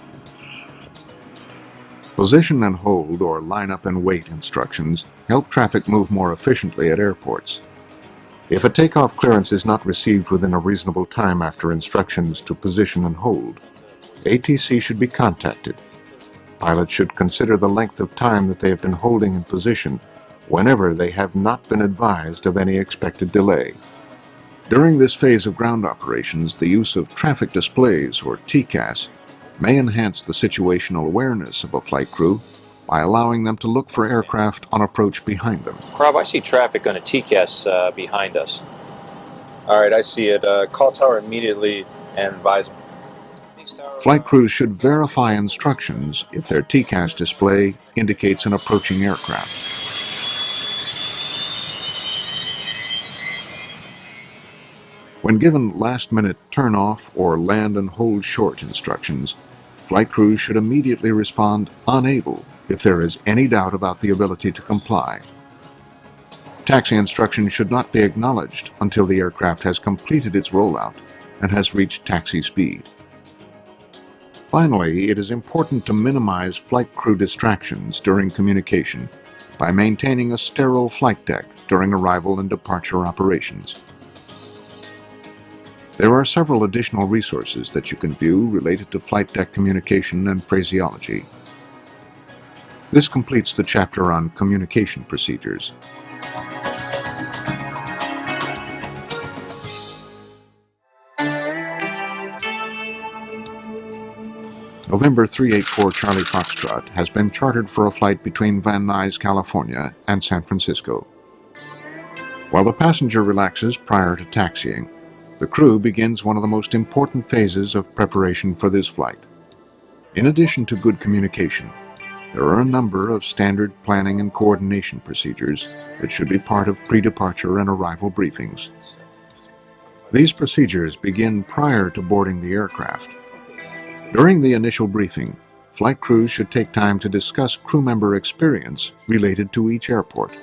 Position and hold or line up and wait instructions help traffic move more efficiently at airports. If a takeoff clearance is not received within a reasonable time after instructions to position and hold, ATC should be contacted. Pilots should consider the length of time that they have been holding in position whenever they have not been advised of any expected delay. During this phase of ground operations, the use of traffic displays, or TCAS, may enhance the situational awareness of a flight crew by allowing them to look for aircraft on approach behind them. Rob, I see traffic on a TCAS behind us. All right, I see it. Call tower immediately and advise them. Flight crews should verify instructions if their TCAS display indicates an approaching aircraft. When given last-minute turn-off or land and hold short instructions, flight crews should immediately respond unable if there is any doubt about the ability to comply. Taxi instructions should not be acknowledged until the aircraft has completed its rollout and has reached taxi speed. Finally, it is important to minimize flight crew distractions during communication by maintaining a sterile flight deck during arrival and departure operations. There are several additional resources that you can view related to flight deck communication and phraseology. This completes the chapter on communication procedures. November 384 Charlie Foxtrot has been chartered for a flight between Van Nuys, California and San Francisco. While the passenger relaxes prior to taxiing, the crew begins one of the most important phases of preparation for this flight. In addition to good communication, there are a number of standard planning and coordination procedures that should be part of pre-departure and arrival briefings. These procedures begin prior to boarding the aircraft. During the initial briefing, flight crews should take time to discuss crew member experience related to each airport.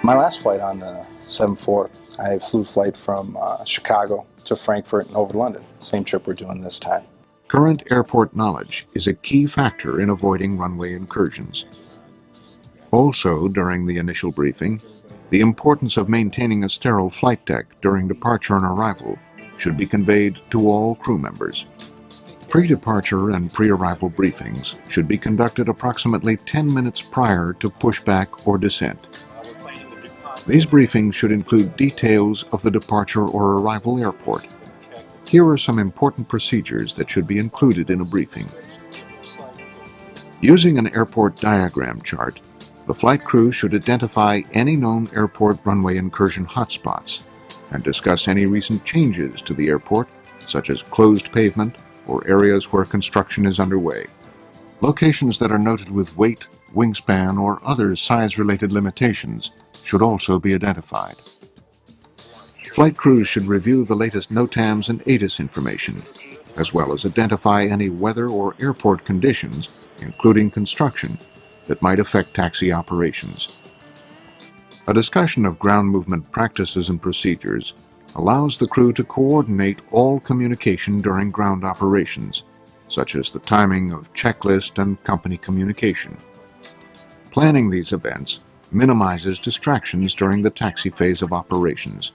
My last flight on the 7-4, I flew flight from Chicago to Frankfurt and over to London. Same trip we're doing this time. Current airport knowledge is a key factor in avoiding runway incursions. Also, during the initial briefing, the importance of maintaining a sterile flight deck during departure and arrival should be conveyed to all crew members. Pre-departure and pre-arrival briefings should be conducted approximately 10 minutes prior to pushback or descent. These briefings should include details of the departure or arrival airport. Here are some important procedures that should be included in a briefing. Using an airport diagram chart, the flight crew should identify any known airport runway incursion hotspots and discuss any recent changes to the airport, such as closed pavement or areas where construction is underway. Locations that are noted with weight, wingspan, or other size-related limitations should also be identified. Flight crews should review the latest NOTAMs and ATIS information, as well as identify any weather or airport conditions, including construction, that might affect taxi operations. A discussion of ground movement practices and procedures allows the crew to coordinate all communication during ground operations, such as the timing of checklist and company communication. Planning these events minimizes distractions during the taxi phase of operations.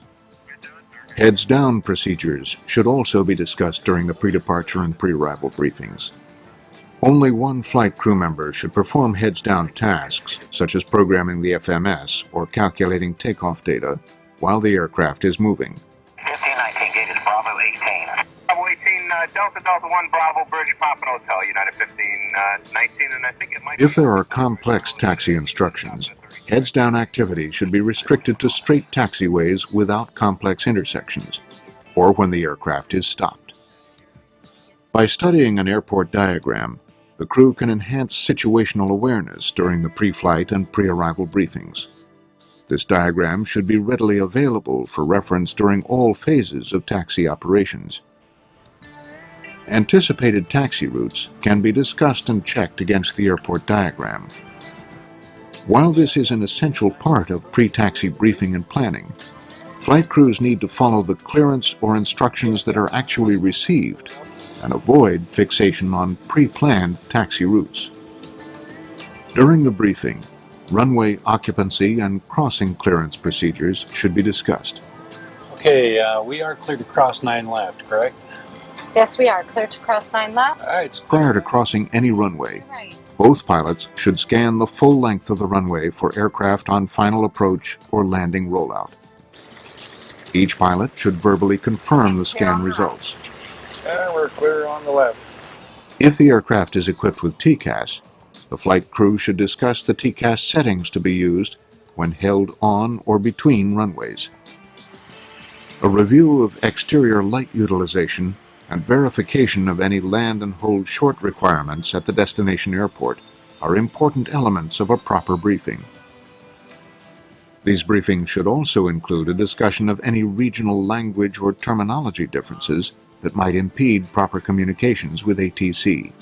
Heads-down procedures should also be discussed during the pre-departure and pre-arrival briefings. Only one flight crew member should perform heads-down tasks, such as programming the FMS or calculating takeoff data, while the aircraft is moving. 1519, gate is Bravo 18. Bravo 18, Delta Delta 1, Bravo, Bridge, Papa Hotel, United 1519, and I think it might... If there are complex taxi instructions, heads-down activity should be restricted to straight taxiways without complex intersections, or when the aircraft is stopped. By studying an airport diagram, the crew can enhance situational awareness during the pre-flight and pre-arrival briefings. This diagram should be readily available for reference during all phases of taxi operations. Anticipated taxi routes can be discussed and checked against the airport diagram. While this is an essential part of pre-taxi briefing and planning, flight crews need to follow the clearance or instructions that are actually received and avoid fixation on pre-planned taxi routes. During the briefing, runway occupancy and crossing clearance procedures should be discussed. Okay, we are clear to cross 9 left, correct? Yes, we are clear to cross 9 left. All right. Prior to crossing any runway, Both pilots should scan the full length of the runway for aircraft on final approach or landing rollout. Each pilot should verbally confirm the scan results. And we're clear on the left. If the aircraft is equipped with TCAS, the flight crew should discuss the TCAS settings to be used when held on or between runways. A review of exterior light utilization and verification of any land and hold short requirements at the destination airport are important elements of a proper briefing. These briefings should also include a discussion of any regional language or terminology differences that might impede proper communications with ATC.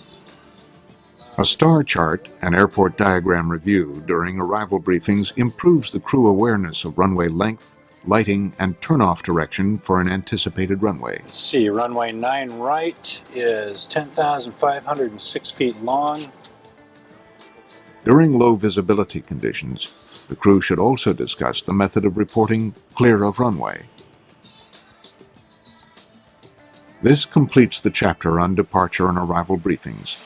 A star chart and airport diagram review during arrival briefings improves the crew awareness of runway length, lighting, and turnoff direction for an anticipated runway. Let's see, runway 9 right is 10,506 feet long. During low visibility conditions, the crew should also discuss the method of reporting clear of runway. This completes the chapter on departure and arrival briefings.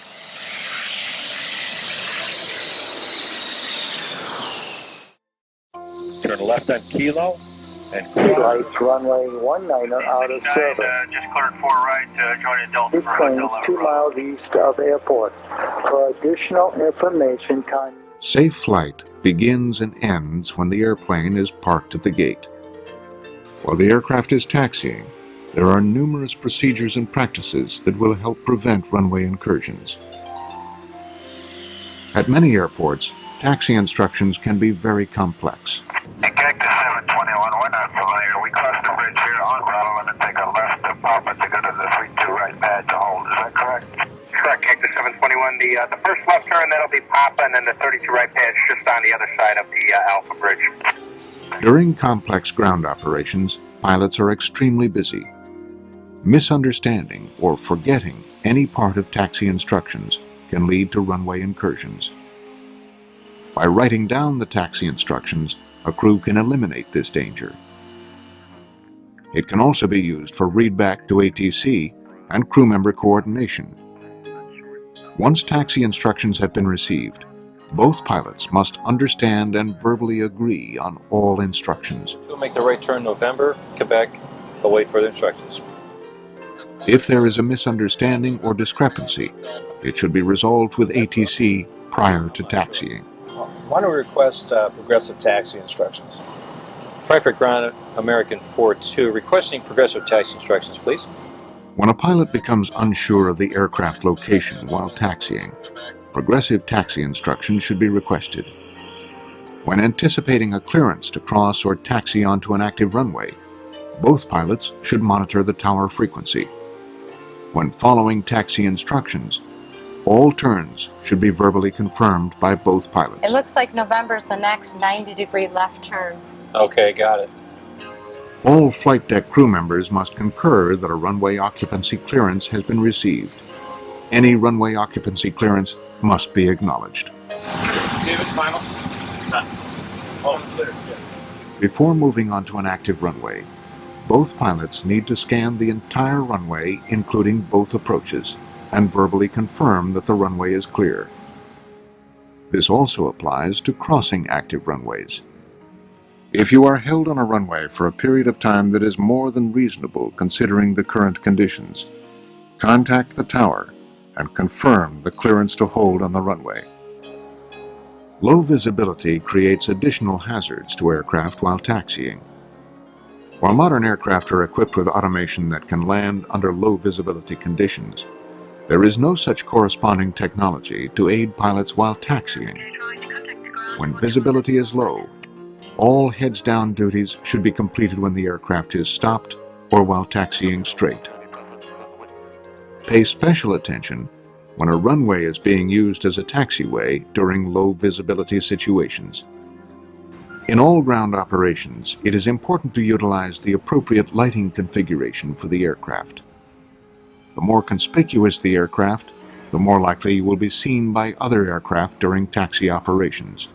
Turn left on Kilo and clear. Lights, runway 19 out of service. Just cleared 4 right, joining Delta This plane is 2 miles east of airport. For additional information, Safe flight begins and ends when the airplane is parked at the gate. While the aircraft is taxiing, there are numerous procedures and practices that will help prevent runway incursions. At many airports, taxi instructions can be very complex. Cactus 721, we're not familiar. We cross the bridge here on Grumman and take a left to Papa to go to the 32 right pad to hold. Is that correct? Correct, Cactus 721. The first left turn, that'll be Papa, and then the 32 right pad is just on the other side of the Alpha Bridge. During complex ground operations, pilots are extremely busy. Misunderstanding or forgetting any part of taxi instructions can lead to runway incursions. By writing down the taxi instructions, a crew can eliminate this danger. It can also be used for readback to ATC and crew member coordination. Once taxi instructions have been received, both pilots must understand and verbally agree on all instructions. We'll make the right turn November, Quebec, await further instructions. If there is a misunderstanding or discrepancy, it should be resolved with ATC prior to taxiing. Why don't we request progressive taxi instructions? Frankfurt Ground American 42, requesting progressive taxi instructions, please. When a pilot becomes unsure of the aircraft location while taxiing, progressive taxi instructions should be requested. When anticipating a clearance to cross or taxi onto an active runway, both pilots should monitor the tower frequency. When following taxi instructions, all turns should be verbally confirmed by both pilots. It looks like November's the next 90-degree left turn. Okay, got it. All flight deck crew members must concur that a runway occupancy clearance has been received. Any runway occupancy clearance must be acknowledged. David, final? All clear, yes. Before moving onto an active runway, both pilots need to scan the entire runway, including both approaches, and verbally confirm that the runway is clear. This also applies to crossing active runways. If you are held on a runway for a period of time that is more than reasonable considering the current conditions, contact the tower and confirm the clearance to hold on the runway. Low visibility creates additional hazards to aircraft while taxiing. While modern aircraft are equipped with automation that can land under low visibility conditions, there is no such corresponding technology to aid pilots while taxiing. When visibility is low, all heads-down duties should be completed when the aircraft is stopped or while taxiing straight. Pay special attention when a runway is being used as a taxiway during low visibility situations. In all ground operations, it is important to utilize the appropriate lighting configuration for the aircraft. The more conspicuous the aircraft, the more likely you will be seen by other aircraft during taxi operations.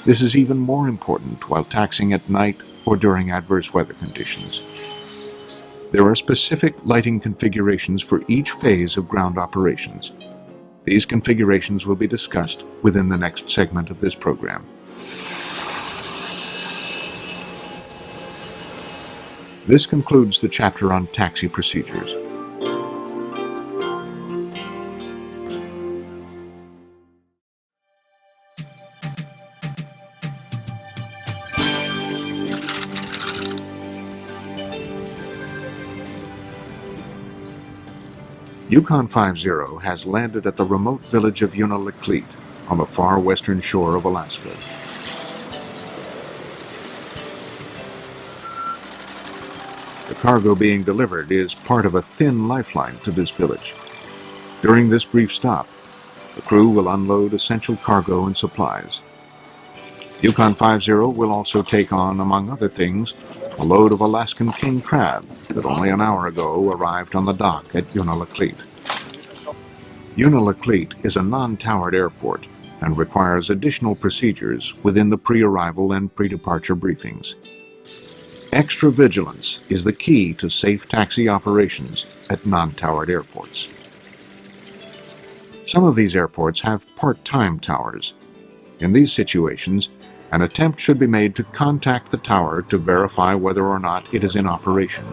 This is even more important while taxiing at night or during adverse weather conditions. There are specific lighting configurations for each phase of ground operations. These configurations will be discussed within the next segment of this program. This concludes the chapter on taxi procedures. Yukon 50 has landed at the remote village of Unalakleet on the far western shore of Alaska. The cargo being delivered is part of a thin lifeline to this village. During this brief stop, the crew will unload essential cargo and supplies. Yukon 50 will also take on, among other things, a load of Alaskan king crab that only an hour ago arrived on the dock at Unalakleet. Unalakleet is a non-towered airport and requires additional procedures within the pre-arrival and pre-departure briefings. Extra vigilance is the key to safe taxi operations at non-towered airports. Some of these airports have part-time towers. In these situations, an attempt should be made to contact the tower to verify whether or not it is in operation.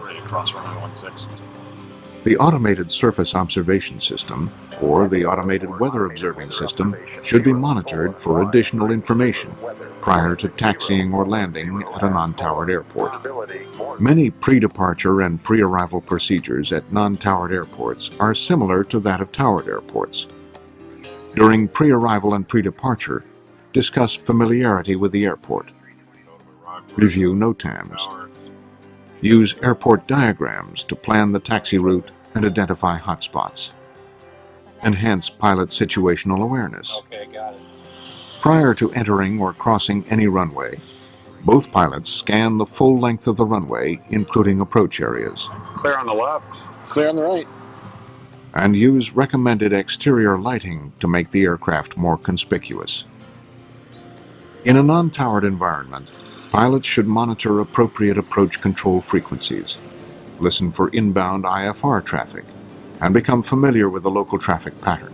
The Automated Surface Observation System, or the Automated Weather Observing System, should be monitored for additional information prior to taxiing or landing at a non-towered airport. Many pre-departure and pre-arrival procedures at non-towered airports are similar to that of towered airports. During pre-arrival and pre-departure, discuss familiarity with the airport. Review NOTAMs. Use airport diagrams to plan the taxi route and identify hotspots. Enhance pilot situational awareness. Prior to entering or crossing any runway, both pilots scan the full length of the runway, including approach areas. Clear on the left. Clear on the right. And use recommended exterior lighting to make the aircraft more conspicuous. In a non-towered environment, pilots should monitor appropriate approach control frequencies, listen for inbound IFR traffic, and become familiar with the local traffic pattern.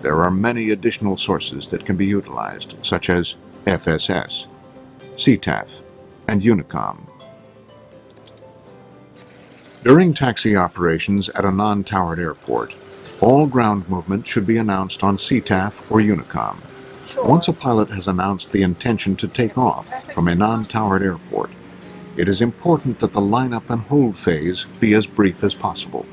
There are many additional sources that can be utilized, such as FSS, CTAF, and Unicom. During taxi operations at a non-towered airport, all ground movement should be announced on CTAF or Unicom. Once a pilot has announced the intention to take off from a non-towered airport, it is important that the lineup and hold phase be as brief as possible.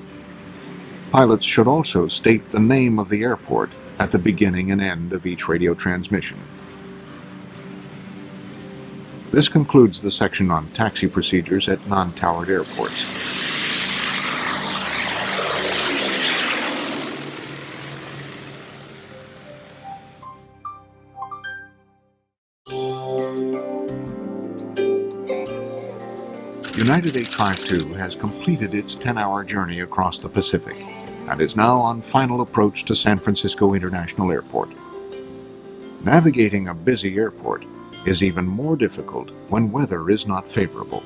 Pilots should also state the name of the airport at the beginning and end of each radio transmission. This concludes the section on taxi procedures at non-towered airports. United 852 has completed its 10-hour journey across the Pacific and is now on final approach to San Francisco International Airport. Navigating a busy airport is even more difficult when weather is not favorable.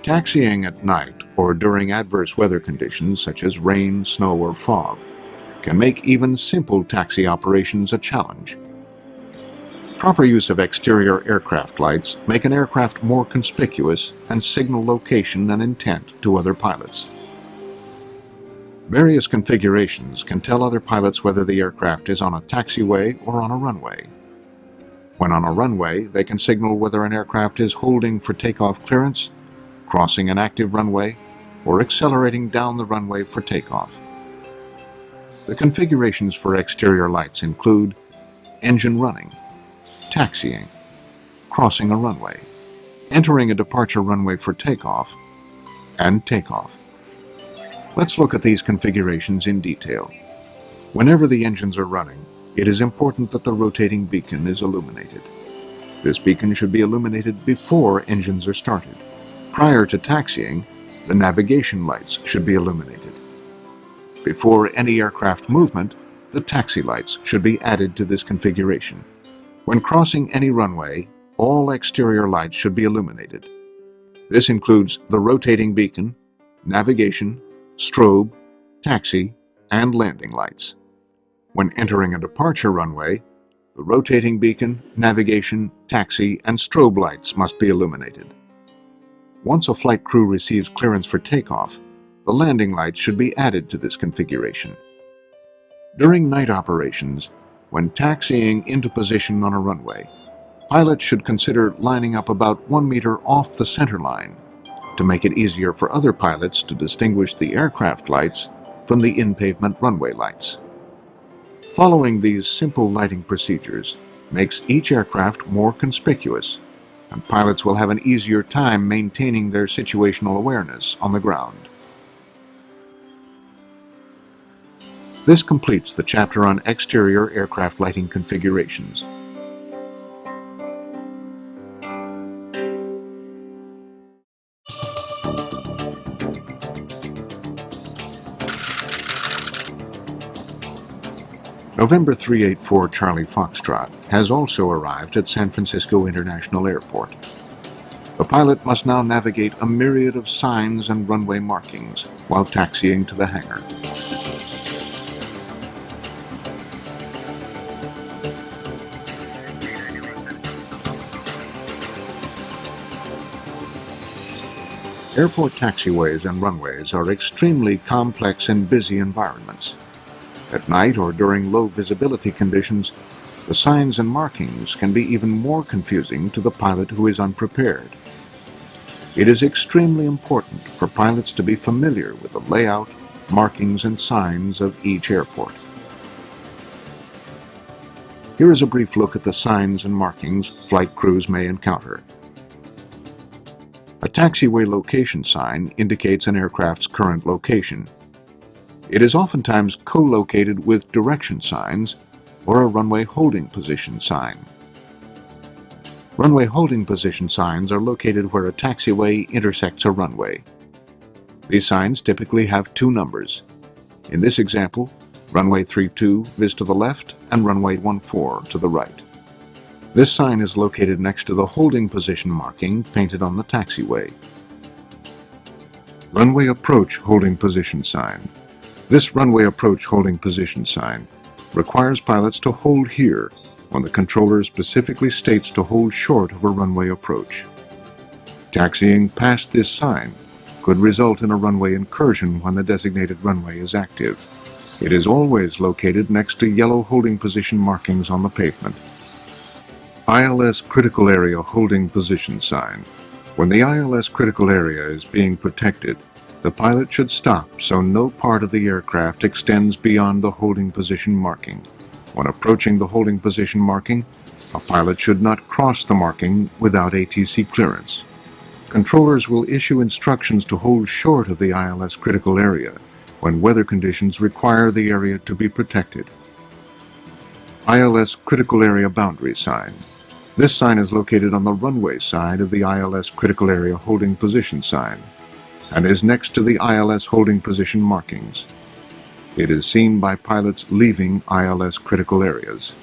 Taxiing at night or during adverse weather conditions such as rain, snow, or fog can make even simple taxi operations a challenge. Proper use of exterior aircraft lights make an aircraft more conspicuous and signal location and intent to other pilots. Various configurations can tell other pilots whether the aircraft is on a taxiway or on a runway. When on a runway, they can signal whether an aircraft is holding for takeoff clearance, crossing an active runway, or accelerating down the runway for takeoff. The configurations for exterior lights include engine running, taxiing, crossing a runway, entering a departure runway for takeoff, and takeoff. Let's look at these configurations in detail. Whenever the engines are running, it is important that the rotating beacon is illuminated. This beacon should be illuminated before engines are started. Prior to taxiing, the navigation lights should be illuminated. Before any aircraft movement, the taxi lights should be added to this configuration. When crossing any runway, all exterior lights should be illuminated. This includes the rotating beacon, navigation, strobe, taxi, and landing lights. When entering a departure runway, the rotating beacon, navigation, taxi, and strobe lights must be illuminated. Once a flight crew receives clearance for takeoff, the landing lights should be added to this configuration. During night operations, when taxiing into position on a runway, pilots should consider lining up about 1 meter off the center line to make it easier for other pilots to distinguish the aircraft lights from the in-pavement runway lights. Following these simple lighting procedures makes each aircraft more conspicuous, and pilots will have an easier time maintaining their situational awareness on the ground. This completes the chapter on exterior aircraft lighting configurations. November 384 Charlie Foxtrot has also arrived at San Francisco International Airport. The pilot must now navigate a myriad of signs and runway markings while taxiing to the hangar. Airport taxiways and runways are extremely complex and busy environments. At night or during low visibility conditions, the signs and markings can be even more confusing to the pilot who is unprepared. It is extremely important for pilots to be familiar with the layout, markings, and signs of each airport. Here is a brief look at the signs and markings flight crews may encounter. A taxiway location sign indicates an aircraft's current location. It is oftentimes co-located with direction signs or a runway holding position sign. Runway holding position signs are located where a taxiway intersects a runway. These signs typically have 2 numbers. In this example, runway 32 is to the left and runway 14 to the right. This sign is located next to the holding position marking painted on the taxiway. Runway approach holding position sign. This runway approach holding position sign requires pilots to hold here when the controller specifically states to hold short of a runway approach. Taxiing past this sign could result in a runway incursion when the designated runway is active. It is always located next to yellow holding position markings on the pavement. ILS critical area holding position sign. When the ILS critical area is being protected, the pilot should stop so no part of the aircraft extends beyond the holding position marking. When approaching the holding position marking, a pilot should not cross the marking without ATC clearance. Controllers will issue instructions to hold short of the ILS critical area when weather conditions require the area to be protected. ILS critical area boundary sign. This sign is located on the runway side of the ILS critical area holding position sign and is next to the ILS holding position markings. It is seen by pilots leaving ILS critical areas.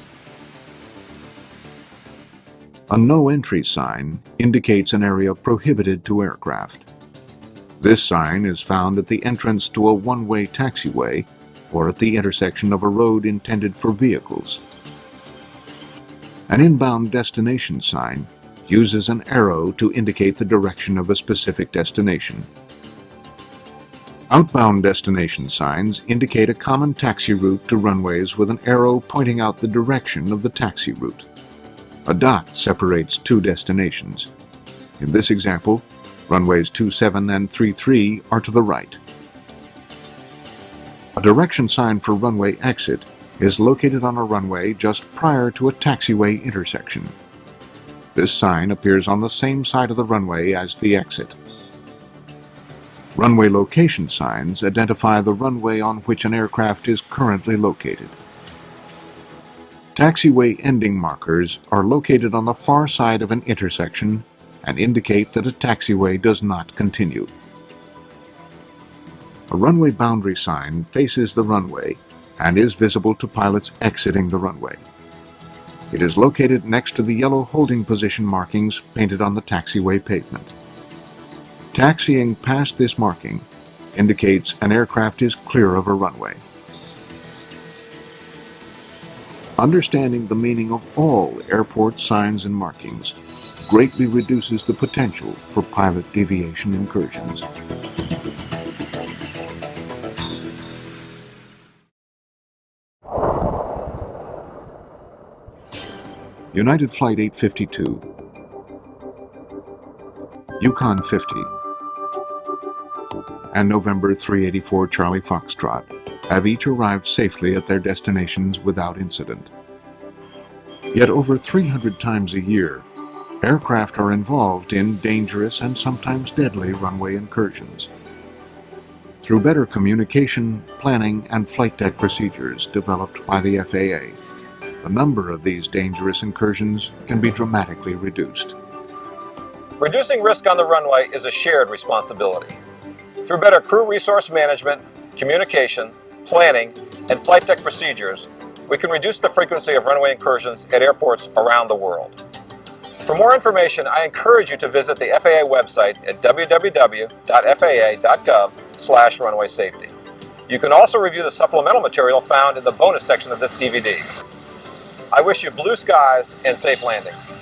A no entry sign indicates an area prohibited to aircraft. This sign is found at the entrance to a one-way taxiway or at the intersection of a road intended for vehicles. An inbound destination sign uses an arrow to indicate the direction of a specific destination. Outbound destination signs indicate a common taxi route to runways with an arrow pointing out the direction of the taxi route. A dot separates 2 destinations. In this example, runways 27 and 33 are to the right. A direction sign for runway exit is located on a runway just prior to a taxiway intersection. This sign appears on the same side of the runway as the exit. Runway location signs identify the runway on which an aircraft is currently located. Taxiway ending markers are located on the far side of an intersection and indicate that a taxiway does not continue. A runway boundary sign faces the runway and is visible to pilots exiting the runway. It is located next to the yellow holding position markings painted on the taxiway pavement. Taxiing past this marking indicates an aircraft is clear of a runway. Understanding the meaning of all airport signs and markings greatly reduces the potential for pilot deviation incursions. United Flight 852, Yukon 50, and November 384 Charlie Foxtrot have each arrived safely at their destinations without incident. Yet over 300 times a year, aircraft are involved in dangerous and sometimes deadly runway incursions. Through better communication, planning, and flight deck procedures developed by the FAA, the number of these dangerous incursions can be dramatically reduced. Reducing risk on the runway is a shared responsibility. Through better crew resource management, communication, planning, and flight deck procedures, we can reduce the frequency of runway incursions at airports around the world. For more information, I encourage you to visit the FAA website at www.faa.gov/runway safety. You can also review the supplemental material found in the bonus section of this DVD. I wish you blue skies and safe landings.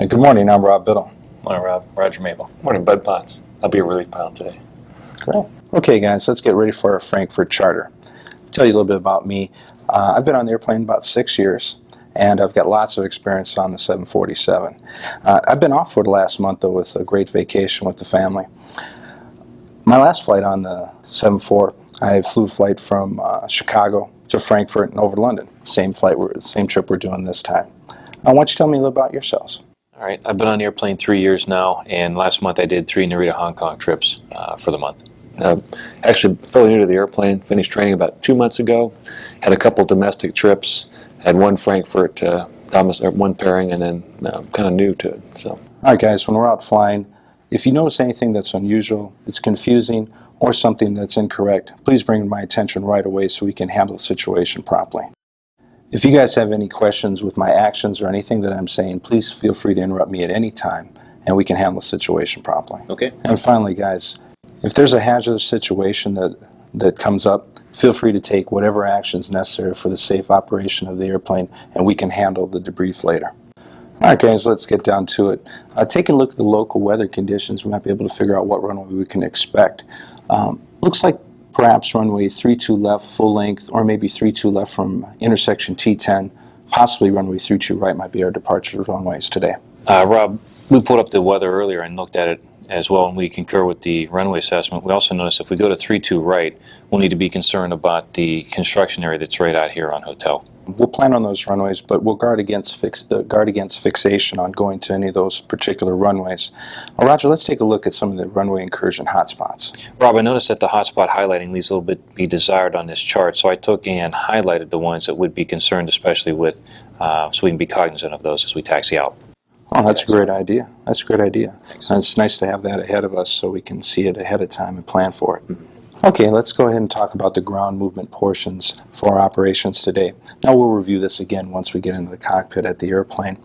Good morning, I'm Rob Biddle. Morning, Rob. Roger Mabel. Morning, Bud Potts. I'll be a relief pilot today. Great. Okay, guys, let's get ready for our Frankfurt charter. I'll tell you a little bit about me. I've been on the airplane about 6 years, and I've got lots of experience on the 747. I've been off for the last month, though, with a great vacation with the family. My last flight on the 74, I flew a flight from Chicago to Frankfurt and over to London. Same trip we're doing this time. Why don't you tell me a little about yourselves? All right. I've been on the airplane 3 years now, and last month I did 3 Narita Hong Kong trips for the month. Actually, fairly new to the airplane. Finished training about 2 months ago. Had a couple domestic trips. Had one Frankfurt, one pairing, and then kind of new to it. So. All right, guys, when we're out flying, if you notice anything that's unusual, it's confusing, or something that's incorrect, please bring it to my attention right away so we can handle the situation properly. If you guys have any questions with my actions or anything that I'm saying, please feel free to interrupt me at any time, and we can handle the situation properly. Okay. And finally, guys, if there's a hazardous situation that comes up, feel free to take whatever actions necessary for the safe operation of the airplane, and we can handle the debrief later. All right, guys, let's get down to it. Taking a look at the local weather conditions, we might be able to figure out what runway we can expect. Looks like perhaps runway 32 left full length, or maybe 32 left from intersection T10, possibly runway 32 right might be our departure runways today. Rob, we pulled up the weather earlier and looked at it as well, and we concur with the runway assessment. We also noticed if we go to 32 right, we'll need to be concerned about the construction area that's right out here on Hotel. We'll plan on those runways, but we'll guard against fixation on going to any of those particular runways. Roger, let's take a look at some of the runway incursion hotspots. Rob, I noticed that the hotspot highlighting leaves a little bit be desired on this chart, so I took and highlighted the ones that would be concerned, especially with, so we can be cognizant of those as we taxi out. Oh, that's a great idea. That's a great idea. And it's nice to have that ahead of us so we can see it ahead of time and plan for it. Okay, let's go ahead and talk about the ground movement portions for our operations today. Now we'll review this again once we get into the cockpit at the airplane.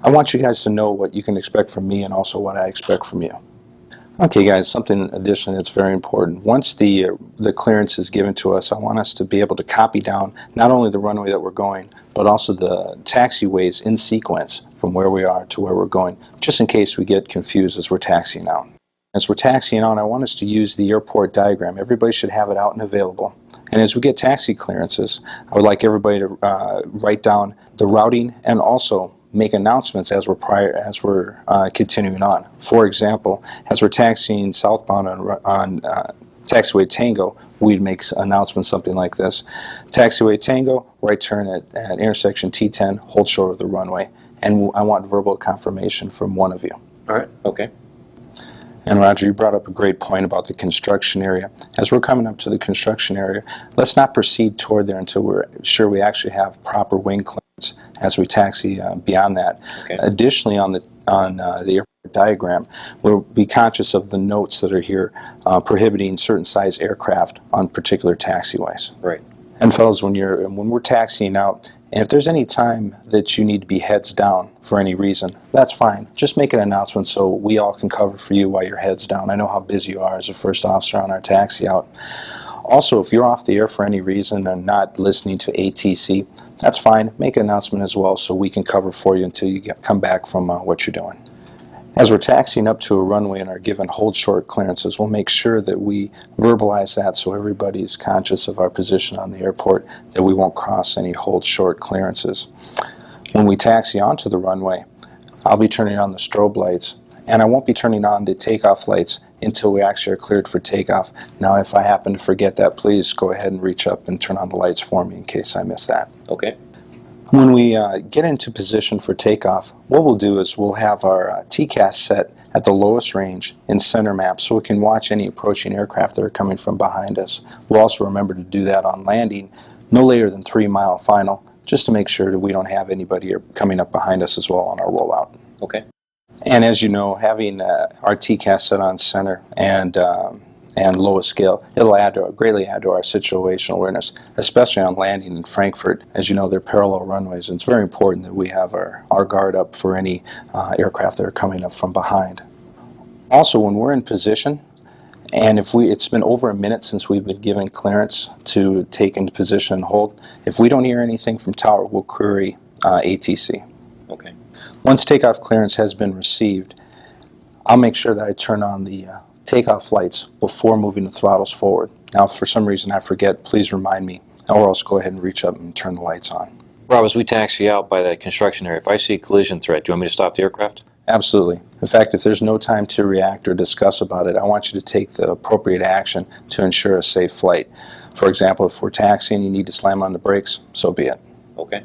I want you guys to know what you can expect from me and also what I expect from you. Okay, guys, something additionally that's very important. Once the clearance is given to us, I want us to be able to copy down not only the runway that we're going, but also the taxiways in sequence from where we are to where we're going, just in case we get confused as we're taxiing out. As we're taxiing on, I want us to use the airport diagram. Everybody should have it out and available. And as we get taxi clearances, I would like everybody to write down the routing and also make announcements as we're continuing on. For example, as we're taxiing southbound on Taxiway Tango, we'd make announcements something like this: Taxiway Tango, right turn at intersection T10, hold short of the runway. And I want verbal confirmation from one of you. All right, okay. And Roger, you brought up a great point about the construction area. As we're coming up to the construction area, let's not proceed toward there until we're sure we actually have proper wing clearance as we taxi beyond that. Okay. Additionally, on the airport diagram, we'll be conscious of the notes that are here prohibiting certain size aircraft on particular taxiways. Right. And fellas, when we're taxiing out, and if there's any time that you need to be heads down for any reason, that's fine. Just make an announcement so we all can cover for you while you're heads down. I know how busy you are as a first officer on our taxi out. Also, if you're off the air for any reason and not listening to ATC, that's fine. Make an announcement as well so we can cover for you until you come back from what you're doing. As we're taxiing up to a runway and are given hold short clearances, we'll make sure that we verbalize that so everybody's conscious of our position on the airport, that we won't cross any hold short clearances. When we taxi onto the runway, I'll be turning on the strobe lights, and I won't be turning on the takeoff lights until we actually are cleared for takeoff. Now, if I happen to forget that, please go ahead and reach up and turn on the lights for me in case I miss that. Okay. When we get into position for takeoff, what we'll do is we'll have our TCAS set at the lowest range in center map so we can watch any approaching aircraft that are coming from behind us. We'll also remember to do that on landing no later than 3 mile final, just to make sure that we don't have anybody coming up behind us as well on our rollout. Okay. And as you know, having our TCAS set on center and lowest scale, it'll greatly add to our situational awareness, especially on landing in Frankfurt. As you know, they're parallel runways, and it's very important that we have our guard up for any aircraft that are coming up from behind. Also, when we're in position, and it's been over a minute since we've been given clearance to take into position and hold, if we don't hear anything from tower, we'll query ATC. Okay. Once takeoff clearance has been received, I'll make sure that I turn on the takeoff lights before moving the throttles forward. Now, if for some reason I forget, please remind me, or else go ahead and reach up and turn the lights on. Rob, as we taxi out by that construction area, if I see a collision threat, do you want me to stop the aircraft? Absolutely. In fact, if there's no time to react or discuss about it, I want you to take the appropriate action to ensure a safe flight. For example, if we're taxiing, you need to slam on the brakes, so be it. Okay.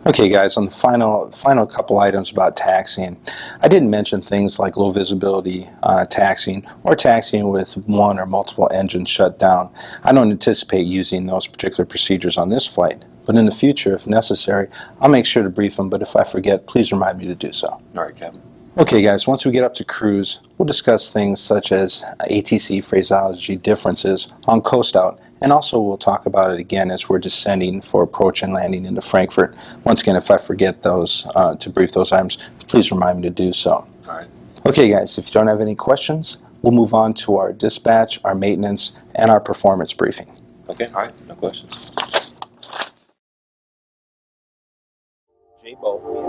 Okay, guys, on the final couple items about taxiing, I didn't mention things like low visibility taxiing or taxiing with one or multiple engines shut down. I don't anticipate using those particular procedures on this flight, but in the future, if necessary, I'll make sure to brief them, but if I forget, please remind me to do so. All right, Captain. Okay, guys, once we get up to cruise, we'll discuss things such as ATC phraseology differences on coast out, and also we'll talk about it again as we're descending for approach and landing into Frankfurt. Once again, if I forget those, to brief those items, please remind me to do so. All right. Okay, guys, if you don't have any questions, we'll move on to our dispatch, our maintenance, and our performance briefing. Okay, all right, no questions.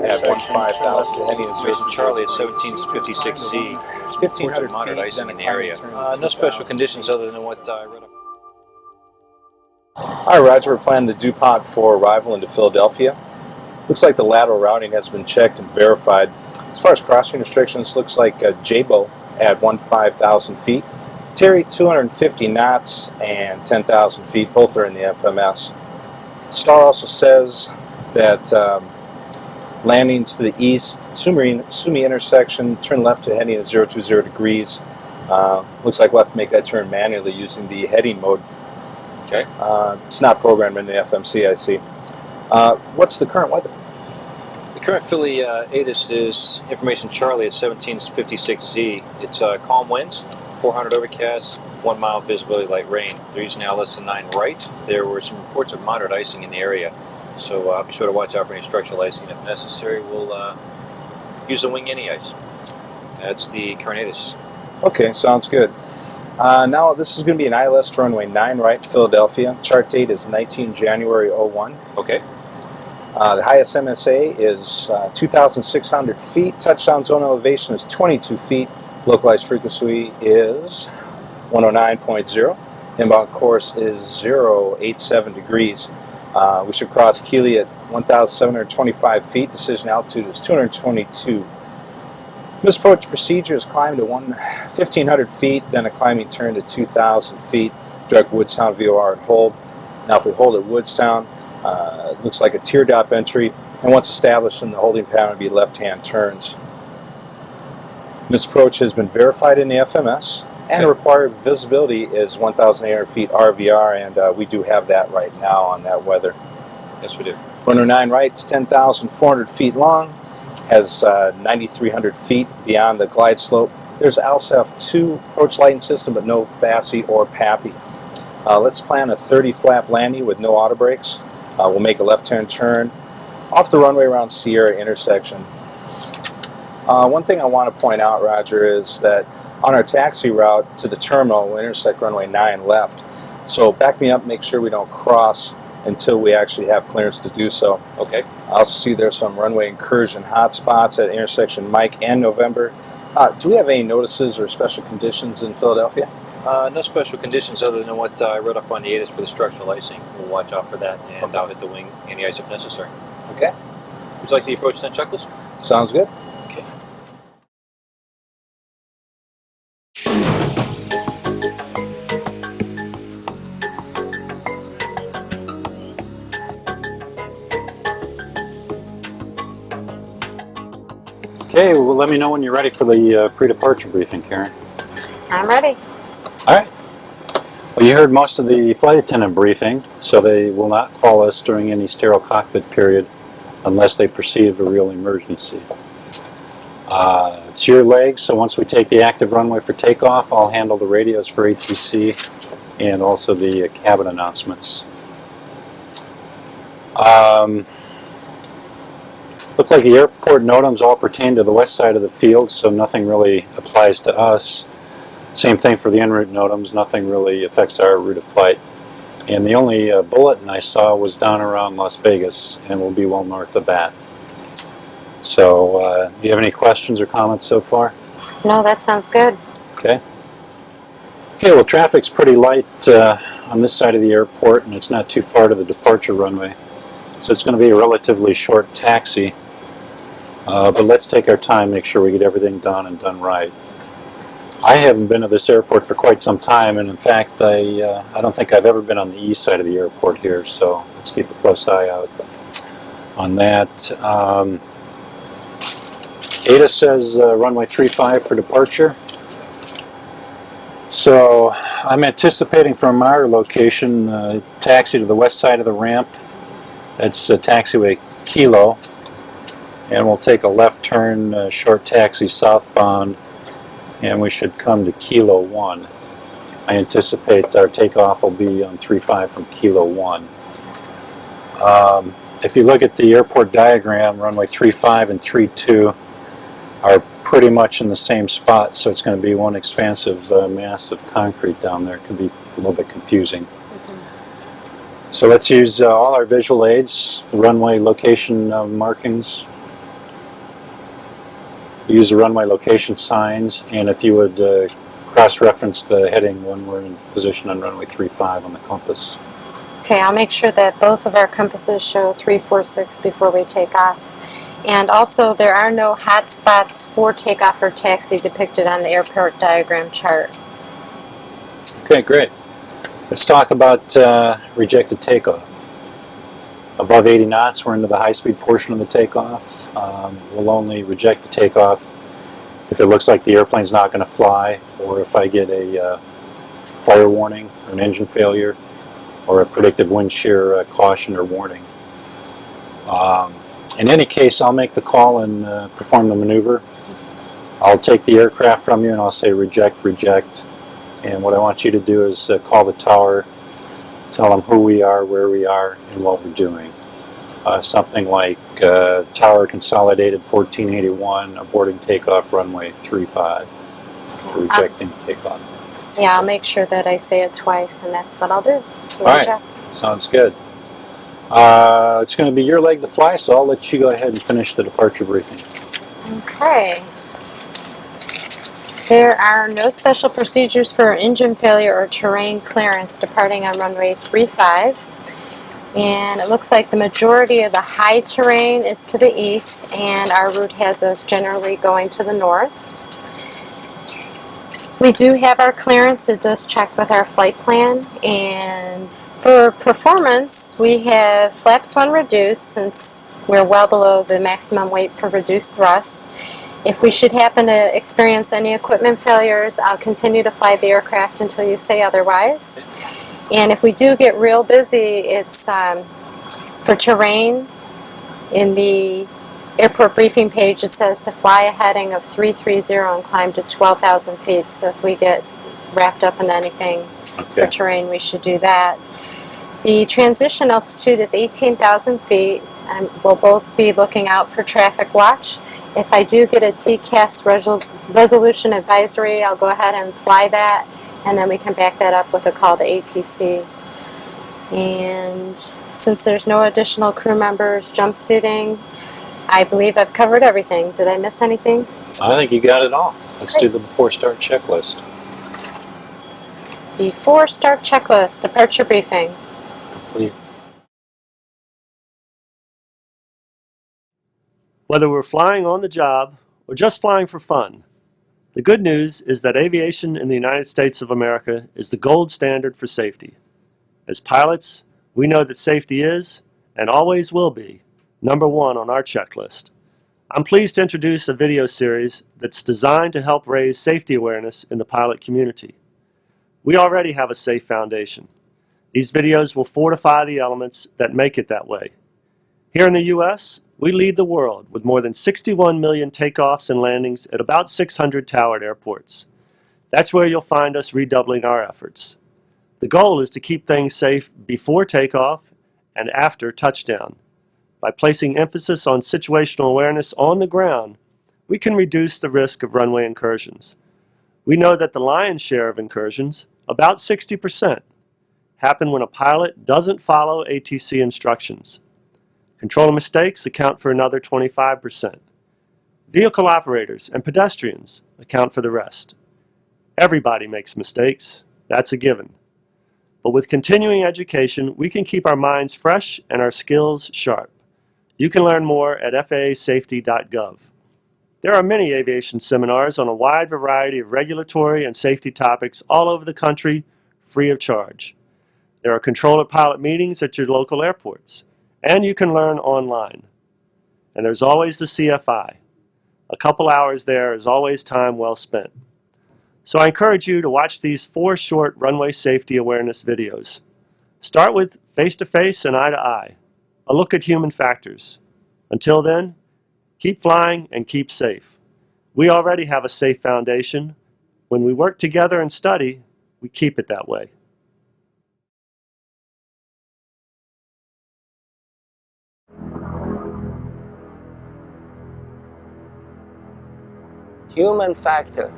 At 15,000 heading Incursions Charlie at 1756Z. 1,500 moderate feet, icing then in a the area. climate turn No special conditions other than what I read up. All right, Roger, we're planning the DuPont for arrival into Philadelphia. Looks like the lateral routing has been checked and verified. As far as crossing restrictions, looks like JBO at 15,000 feet. Terry 250 knots and 10,000 feet. Both are in the FMS. Star also says that landings to the east, Sumi intersection, turn left to heading at 020 degrees. Looks like we'll have to make that turn manually using the heading mode. Okay. It's not programmed in the FMC, I see. What's the current weather? The current Philly ATIS is Information Charlie at 1756Z. It's calm winds, 400 overcast, 1 mile visibility, light rain. They're using now less than 9 right. There were some reports of moderate icing in the area, so be sure to watch out for any structural icing. If necessary, we'll use the wing any ice. That's the current ATIS. Okay, sounds good. Now this is going to be an ILS runway 9 right, Philadelphia. Chart date is 19 January 01. Okay. The highest MSA is 2,600 feet. Touchdown zone elevation is 22 feet. Localized frequency is 109.0. Inbound course is 087 degrees. We should cross Keeley at 1,725 feet. Decision altitude is 222. Misapproach procedure is climb to 1,500 feet, then a climbing turn to 2,000 feet. Direct Woodstown VOR and hold. Now if we hold at Woodstown, it looks like a teardrop entry, and once established in the holding pattern, would be left-hand turns. Misapproach has been verified in the FMS, and required visibility is 1,800 feet RVR, and we do have that right now on that weather. Yes, we do. 109 right is 10,400 feet long, has 9,300 feet beyond the glide slope. There's ALSEF 2 approach lighting system, but no FASI or PAPI. Let's plan a 30 flap landing with no auto brakes. We'll make a left-hand turn off the runway around Sierra intersection. One thing I want to point out, Roger, is that on our taxi route to the terminal, we'll intersect runway 9 left. So back me up, make sure we don't cross until we actually have clearance to do so. Okay. I also see there's some runway incursion hotspots at intersection Mike and November. Do we have any notices or special conditions in Philadelphia? No special conditions other than what I wrote up on the ATIS for the structural icing. We'll watch out for that, and I'll hit the wing anti-ice if necessary. Okay. Would you like the approach then checklist? Sounds good. Okay. Okay, well, let me know when you're ready for the pre-departure briefing, Karen. I'm ready. All right. Well, you heard most of the flight attendant briefing, so they will not call us during any sterile cockpit period unless they perceive a real emergency. It's your leg, so once we take the active runway for takeoff, I'll handle the radios for ATC and also the cabin announcements. Look like the airport NOTAMs all pertain to the west side of the field, so nothing really applies to us. Same thing for the en route NOTAMs, nothing really affects our route of flight. And the only bulletin I saw was down around Las Vegas, and will be well north of that. So, do you have any questions or comments so far? No, that sounds good. Okay. Okay, well, traffic's pretty light on this side of the airport, and it's not too far to the departure runway. So it's going to be a relatively short taxi. But let's take our time, make sure we get everything done and done right. I haven't been to this airport for quite some time, and in fact, I don't think I've ever been on the east side of the airport here, so let's keep a close eye out on that. ATIS says runway 35 for departure. So I'm anticipating from our location taxi to the west side of the ramp. That's taxiway Kilo, and we'll take a left turn, short taxi southbound, and we should come to Kilo 1. I anticipate our takeoff will be on 35 from Kilo 1. If you look at the airport diagram, runway 35 and 32 are pretty much in the same spot, so it's going to be one expansive mass of concrete down there. It can be a little bit confusing. So let's use all our visual aids, the runway location markings. Use the runway location signs, and if you would cross-reference the heading when we're in position on runway 35 on the compass. Okay, I'll make sure that both of our compasses show 346 before we take off. And also, there are no hot spots for takeoff or taxi depicted on the airport diagram chart. Okay, great. Let's talk about rejected takeoff. Above 80 knots, we're into the high-speed portion of the takeoff. We'll only reject the takeoff if it looks like the airplane's not going to fly, or if I get a fire warning, or an engine failure, or a predictive wind shear caution or warning. In any case, I'll make the call and perform the maneuver. I'll take the aircraft from you and I'll say reject, reject. And what I want you to do is call the tower, tell them who we are, where we are, and what we're doing. Something like Tower Consolidated 1481, aborting takeoff runway 35. Rejecting takeoff. Yeah, I'll make sure that I say it twice, and that's what I'll do. All right, sounds good. It's going to be your leg to fly, so I'll let you go ahead and finish the departure briefing. Okay. There are no special procedures for engine failure or terrain clearance departing on runway 35. And it looks like the majority of the high terrain is to the east, and our route has us generally going to the north. We do have our clearance. It does check with our flight plan. And for performance, we have flaps 1 reduced since we're well below the maximum weight for reduced thrust. If we should happen to experience any equipment failures, I'll continue to fly the aircraft until you say otherwise. And if we do get real busy, it's for terrain. In the airport briefing page, it says to fly a heading of 330 and climb to 12,000 feet. So if we get wrapped up in anything for terrain, we should do that. The transition altitude is 18,000 feet, and we'll both be looking out for traffic watch. If I do get a TCAS resolution advisory, I'll go ahead and fly that, and then we can back that up with a call to ATC. And since there's no additional crew members jumpsuiting, I believe I've covered everything. Did I miss anything? I think you got it all. Let's do the before start checklist. Before start checklist, departure briefing. Complete. Whether we're flying on the job or just flying for fun, the good news is that aviation in the United States of America is the gold standard for safety. As pilots, we know that safety is, and always will be, #1 on our checklist. I'm pleased to introduce a video series that's designed to help raise safety awareness in the pilot community. We already have a safe foundation. These videos will fortify the elements that make it that way. Here in the U.S., we lead the world with more than 61 million takeoffs and landings at about 600 towered airports. That's where you'll find us redoubling our efforts. The goal is to keep things safe before takeoff and after touchdown. By placing emphasis on situational awareness on the ground, we can reduce the risk of runway incursions. We know that the lion's share of incursions, about 60%, happen when a pilot doesn't follow ATC instructions. Controller mistakes account for another 25%. Vehicle operators and pedestrians account for the rest. Everybody makes mistakes, that's a given. But with continuing education, we can keep our minds fresh and our skills sharp. You can learn more at FAAsafety.gov. There are many aviation seminars on a wide variety of regulatory and safety topics all over the country, free of charge. There are controller pilot meetings at your local airports, and you can learn online. And there's always the CFI. A couple hours there is always time well spent. So I encourage you to watch these 4 short runway safety awareness videos. Start with face-to-face and eye-to-eye, a look at human factors. Until then, keep flying and keep safe. We already have a safe foundation. When we work together and study, we keep it that way. Human factor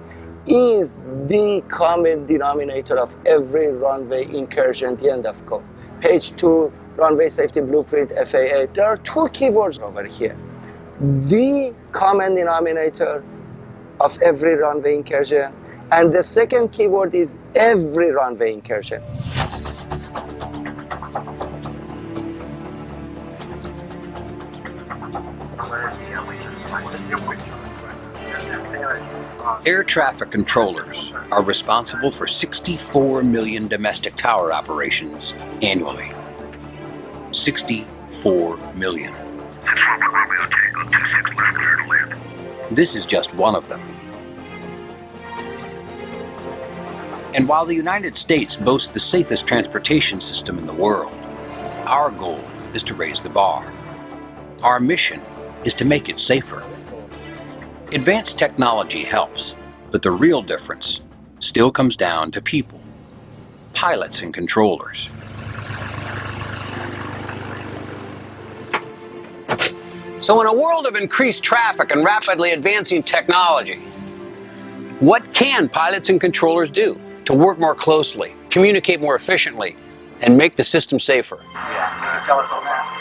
is the common denominator of every runway incursion, the end of quote. Page 2, Runway Safety Blueprint, FAA. There are 2 keywords over here. The common denominator of every runway incursion, and the second keyword is every runway incursion. Air traffic controllers are responsible for 64 million domestic tower operations annually. 64 million. This is just one of them. And while the United States boasts the safest transportation system in the world, our goal is to raise the bar. Our mission is to make it safer. Advanced technology helps, but the real difference still comes down to people, pilots and controllers. So in a world of increased traffic and rapidly advancing technology, what can pilots and controllers do to work more closely, communicate more efficiently, and make the system safer?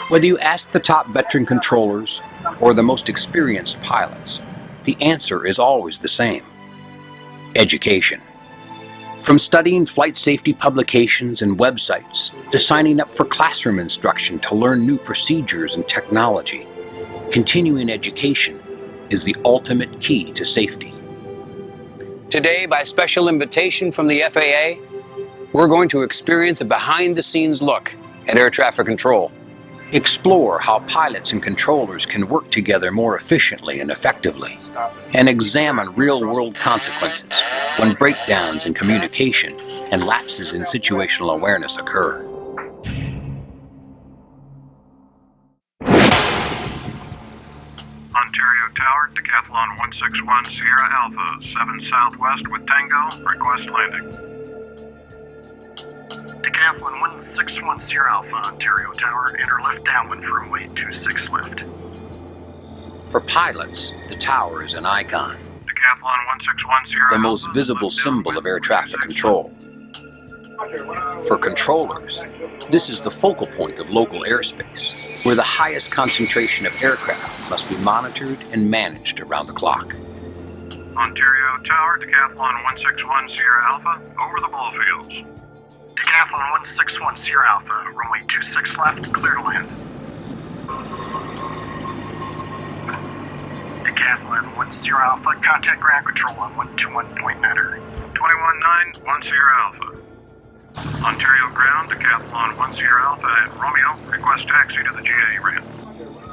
Whether you ask the top veteran controllers or the most experienced pilots, the answer is always the same. education. From studying flight safety publications and websites to signing up for classroom instruction to learn new procedures and technology, continuing education is the ultimate key to safety. Today, by special invitation from the FAA, we're going to experience a behind-the-scenes look at air traffic control. Explore how pilots and controllers can work together more efficiently and effectively, and examine real-world consequences when breakdowns in communication and lapses in situational awareness occur. Ontario Tower, Decathlon 161 Sierra Alpha, 7 Southwest with Tango, request landing. Decathlon 161 Sierra Alpha, Ontario Tower, enter left downwind for runway 26 left. For pilots, the tower is an icon, Decathlon 161 Sierra the Alpha, most visible symbol of air traffic control. For controllers, this is the focal point of local airspace, where the highest concentration of aircraft must be monitored and managed around the clock. Ontario Tower, Decathlon 161 Sierra Alpha, over the ball fields. Decathlon 161 Sierra Alpha, runway 26 left, clear to land. Decathlon 1 Sierra Alpha, contact ground control on 121.9. 21-9, 1 Sierra Alpha. Ontario ground, Decathlon 1 Sierra Alpha at Romeo, request taxi to the GA ramp.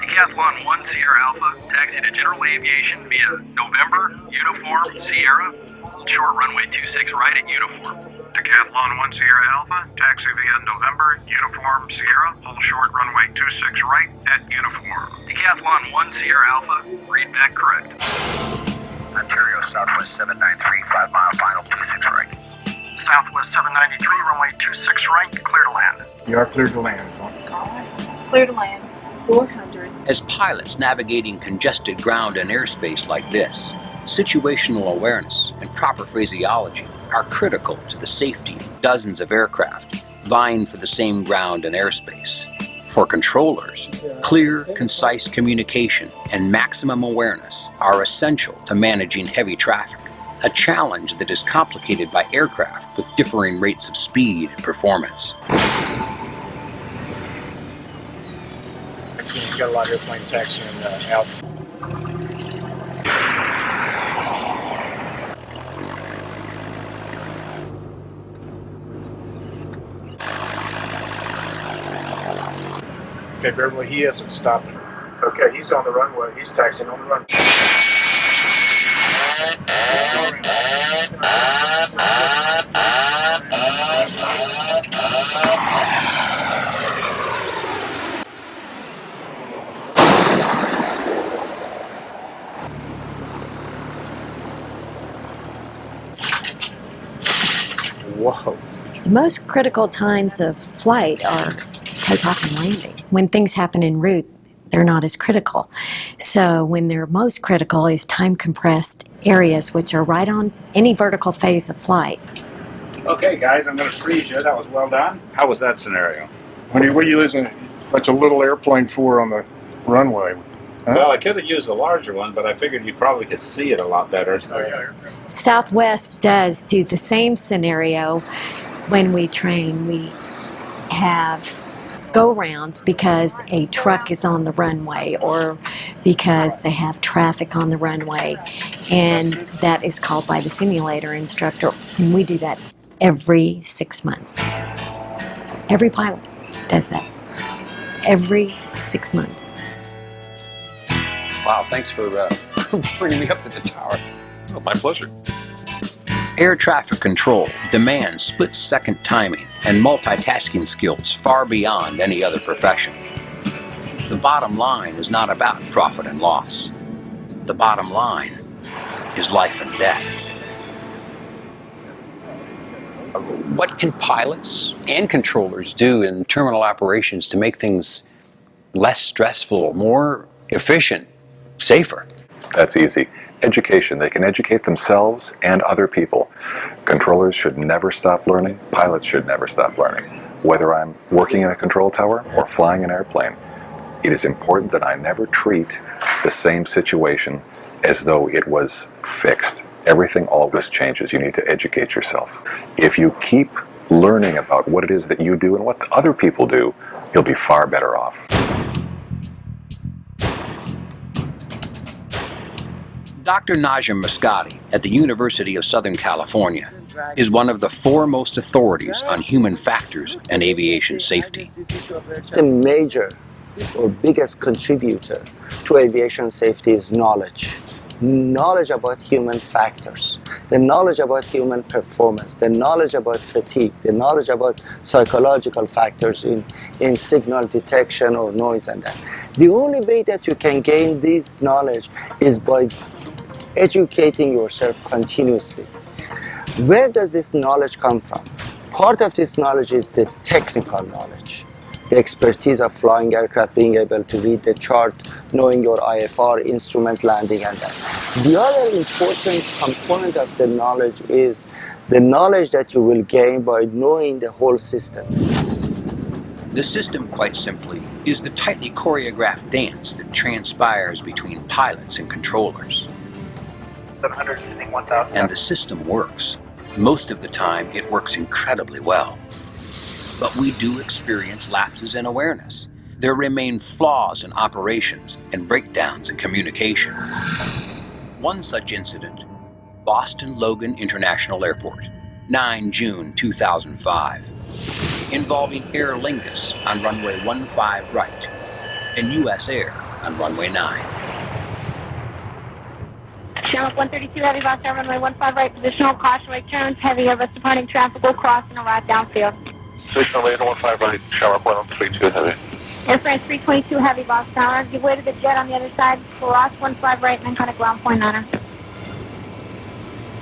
Decathlon 1 Sierra Alpha, taxi to General Aviation via November, Uniform, Sierra, hold short runway 26 right at Uniform. Decathlon 1 Sierra Alpha, taxi via November, Uniform, Sierra, hold short runway 26 right at Uniform. Decathlon 1 Sierra Alpha, read back correct. Ontario Southwest 793, 5 mile final, 26 right. Southwest 793, runway 26 right, clear to land. You are cleared to land. Clear to land, 400. As pilots navigating congested ground and airspace like this, situational awareness and proper phraseology are critical to the safety of dozens of aircraft vying for the same ground and airspace. For controllers, clear, concise communication and maximum awareness are essential to managing heavy traffic, a challenge that is complicated by aircraft with differing rates of speed and performance. You got a lot of airplane taxiing out. Okay, Beverly, he hasn't stopped. Okay, he's on the runway. He's taxiing on the runway. Whoa. The most critical times of flight are takeoff and landing. When things happen en route, they're not as critical. So when they're most critical is time compressed areas, which are right on any vertical phase of flight. Okay, guys, I'm going to freeze you. That was well done. How was that scenario? What are you using such a little airplane for on the runway? Huh? Well, I could have used a larger one, but I figured you probably could see it a lot better. Southwest does do the same scenario when we train. We have go-rounds because a truck is on the runway or because they have traffic on the runway, and that is called by the simulator instructor, and we do that every 6 months. Every pilot does that. Every 6 months. Wow, thanks for bringing me up to the tower. Oh, my pleasure. Air traffic control demands split-second timing and multitasking skills far beyond any other profession. The bottom line is not about profit and loss. The bottom line is life and death. What can pilots and controllers do in terminal operations to make things less stressful, more efficient, safer? That's easy. Education. They can educate themselves and other people. Controllers should never stop learning. Pilots should never stop learning. Whether I'm working in a control tower or flying an airplane, it is important that I never treat the same situation as though it was fixed. Everything always changes. You need to educate yourself. If you keep learning about what it is that you do and what other people do, you'll be far better off. Dr. Najim Muscati at the University of Southern California is one of the foremost authorities on human factors and aviation safety. The major or biggest contributor to aviation safety is knowledge. Knowledge about human factors, the knowledge about human performance, the knowledge about fatigue, the knowledge about psychological factors in signal detection or noise and that. The only way that you can gain this knowledge is by educating yourself continuously. Where does this knowledge come from? Part of this knowledge is the technical knowledge. The expertise of flying aircraft, being able to read the chart, knowing your IFR, instrument landing and that. The other important component of the knowledge is the knowledge that you will gain by knowing the whole system. The system, quite simply, is the tightly choreographed dance that transpires between pilots and controllers. And the system works. Most of the time, it works incredibly well. But we do experience lapses in awareness. There remain flaws in operations and breakdowns in communication. One such incident, Boston Logan International Airport, 9 June 2005, involving Aer Lingus on runway 15 right and US Air on runway 9. Shamrock 132 Heavy, Boss Air, runway 15 right, positional, caution, right turns, heavy Airbus departing traffic will cross and arrive downfield. Positional radar 15 right, Shamrock 132 Heavy. Air France 322 Heavy, Boss Tower, give way to the jet on the other side, cross 15 right, and then kind of ground point on her.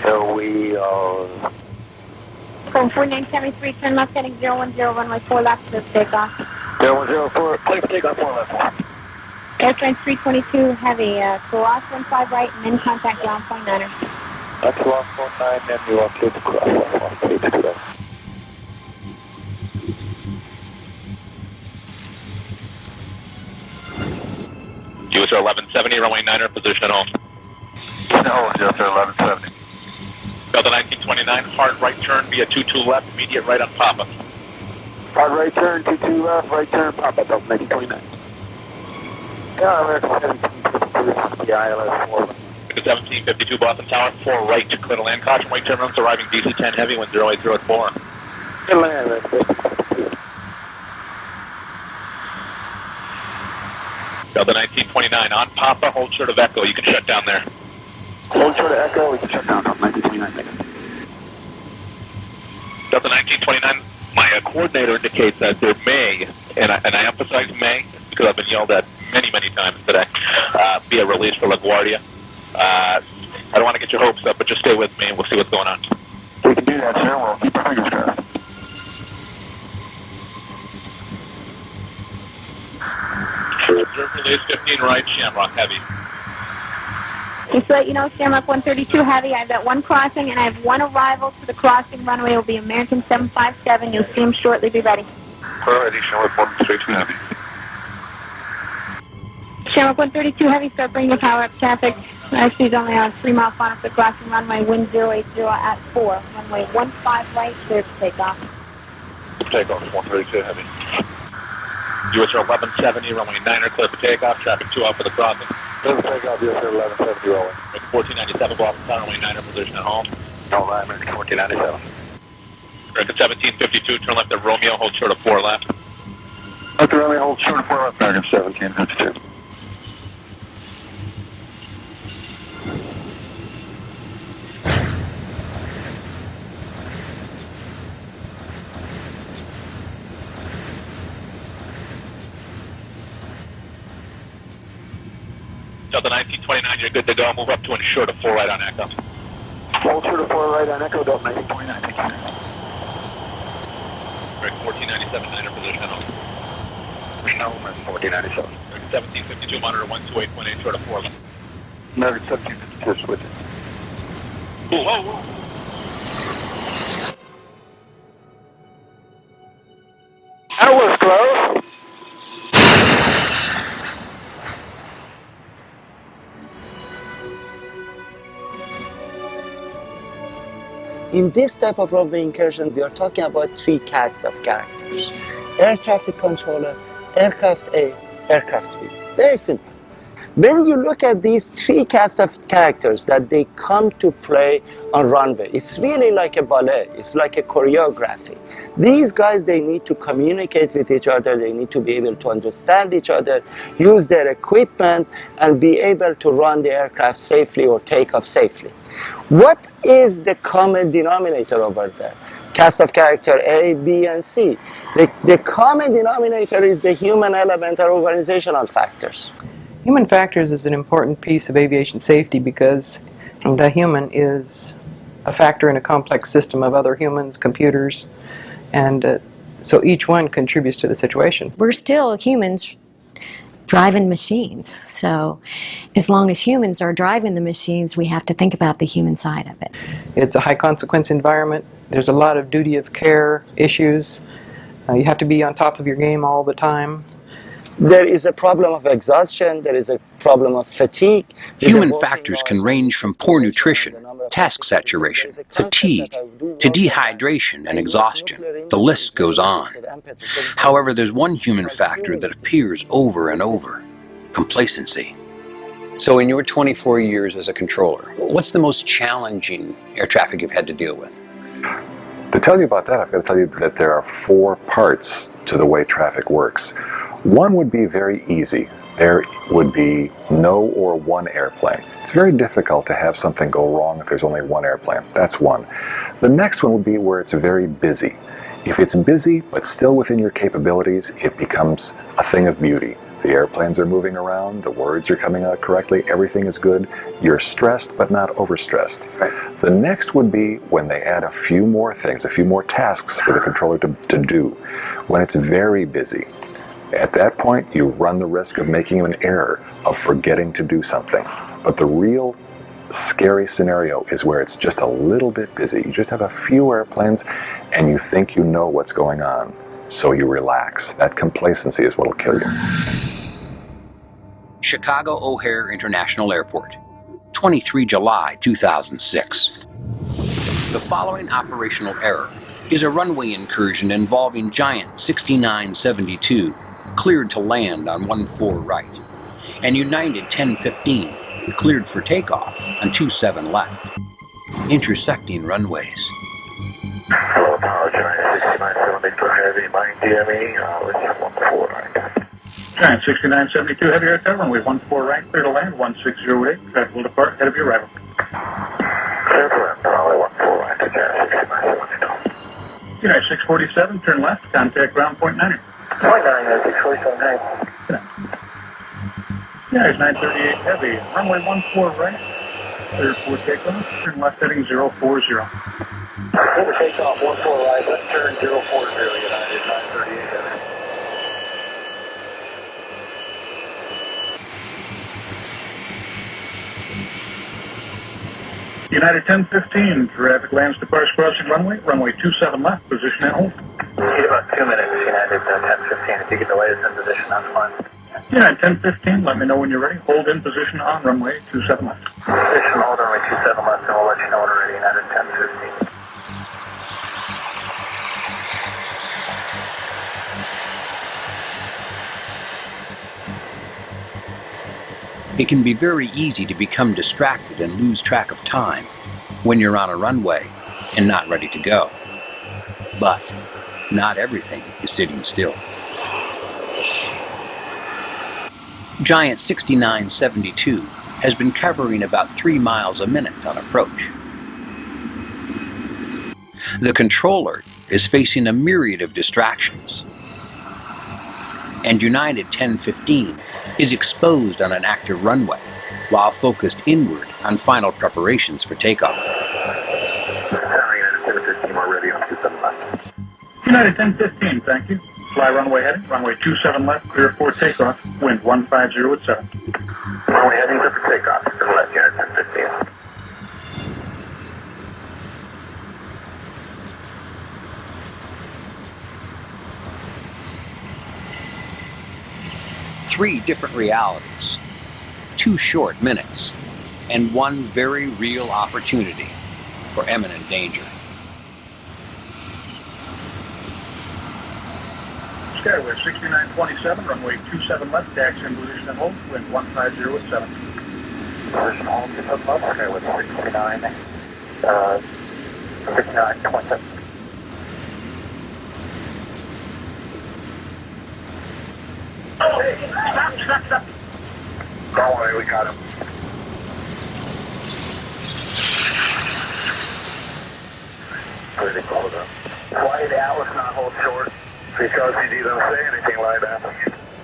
So we are... From 4973, turn left heading 010, runway 4 left, clear for takeoff. 0104, clear for takeoff, 4 left. Air France 322 Heavy, cross 15 right, and then contact ground point on her. That's 149, and you are clear to cross. US Air 1170, runway 9er, position at home. No, US Air 1170. Delta 1929, hard right turn via 22 left, immediate right on Papa. Hard right turn, 22 left, right turn, Papa, Delta 1929. Yeah, American 1752, the ILS 4. 1752 Boston Tower, 4 right, clear to land, caution, right turn runs arriving DC-10 heavy, wind 080 at 4. Good land, 52. Delta 1929, on Papa, hold short of Echo, you can shut down there. Hold short of Echo, we can shut down, Delta 1929. Delta 1929, my coordinator indicates that there may, and I emphasize may, because I've been yelled at many times today, be a release for LaGuardia. I don't want to get your hopes up, but just stay with me and we'll see what's going on. We can do that, sir. We'll keep our fingers crossed. Observe release 15 right, Shamrock Heavy. Just to let you know, Shamrock 132 Heavy, I've got one crossing and I have one arrival to the crossing runway. It will be American 757. You'll see him shortly. Be ready. Alrighty, Shamrock 132 Heavy. Shamrock 132 Heavy, start bringing the power up traffic. Actually, it's only on 3 miles on up the crossing runway, wind 080 at 4. Runway 15 right, clear to takeoff. Takeoff, 132 Heavy. US Air 1170, runway 9er, clear for takeoff, traffic 2 out for the crossing. Clear for takeoff, US Air 1170 rolling. 1497 Boston Tower, runway 9er, position at home. No, American 1497. American 1752, turn left at Romeo, hold short of 4 left. Okay, Romeo, hold short of 4 left, American 1752. Delta 1929, you're good to go. Move up to and short of 4 right on Echo. Hold short of 4 right on Echo, Delta 1929. Thank you. Break 1497, 9er, position at home. No, American 1497. 1752, monitor 128.8, short of 4 left. American 1752, switch it. Whoa. That was close. In this type of runway incursion, we are talking about three casts of characters. Air traffic controller, aircraft A, aircraft B. Very simple. When you look at these three casts of characters that they come to play on runway, it's really like a ballet, it's like a choreography. These guys, they need to communicate with each other, they need to be able to understand each other, use their equipment, and be able to run the aircraft safely or take off safely. What is the common denominator over there? Cast of character A, B, and C. The common denominator is the human element or organizational factors. Human factors is an important piece of aviation safety because the human is a factor in a complex system of other humans, computers, and so each one contributes to the situation. We're still humans driving machines, so as long as humans are driving the machines, we have to think about the human side of it. It's a high consequence environment. There's a lot of duty of care issues. You have to be on top of your game all the time. There is a problem of exhaustion, there is a problem of fatigue. Human factors can range from poor nutrition, task saturation, fatigue, to dehydration and exhaustion. The list goes on. However, there's one human factor that appears over and over: complacency. So in your 24 years as a controller, what's the most challenging air traffic you've had to deal with? To tell you about that, I've got to tell you that there are 4 parts to the way traffic works. One would be very easy. There would be no or one airplane. It's very difficult to have something go wrong if there's only one airplane. That's one. The next one would be where it's very busy. If it's busy but still within your capabilities, it becomes a thing of beauty. The airplanes are moving around, the words are coming out correctly, everything is good. You're stressed but not overstressed. The next would be when they add a few more things, a few more tasks for the controller to do. When it's very busy. At that point, you run the risk of making an error, of forgetting to do something. But the real scary scenario is where it's just a little bit busy. You just have a few airplanes and you think you know what's going on. So you relax. That complacency is what'll kill you. Chicago O'Hare International Airport, 23 July 2006. The following operational error is a runway incursion involving Giant 6972, cleared to land on 14 right, and United 1015, cleared for takeoff on 27 left, intersecting runways. Hello, Tower, Giant 6972 Heavy, mind DME, let's 14 right. Giant 6972 Heavy Air Tower, runway 14 right, clear to land, 1608, traffic will depart, head of your arrival. Clear to land, runway 14 right, to Giant 6972. United 647, turn left, contact ground point 90. Point 9, 647, hey. United 938 Heavy, runway 14 right, clear for takeoff, turn left heading 040. Clear for takeoff, 14 right, left turn 040, United 938 Heavy. United 1015, traffic lands departs crossing runway 27 left, position and hold. Need about 2 minutes, United 1015. If you get the latest in position, that's fine. United 1015, let me know when you're ready. Hold in position on runway 27 left. Position hold runway 27 left, and we'll let you know when we're ready, United 1015. It can be very easy to become distracted and lose track of time when you're on a runway and not ready to go. But not everything is sitting still. Giant 6972 has been covering about 3 miles a minute on approach. The controller is facing a myriad of distractions, and United 1015 is exposed on an active runway while focused inward on final preparations for takeoff. United 1015, thank you. Fly runway heading, runway 27 left, clear for takeoff, wind 150 at 7. Runway heading to for takeoff, to the left, United 1015. Three different realities, 2 short minutes, and one very real opportunity for imminent danger. Skyway 6927, runway 27 left, taxi in position and hold, wind 150 at 7. Position hold, 27 left, Skyway 6927. Oh, hey, stop. Don't worry, we got him. Pretty close up. Why did Atlas not hold short? Because he didn't say anything like that.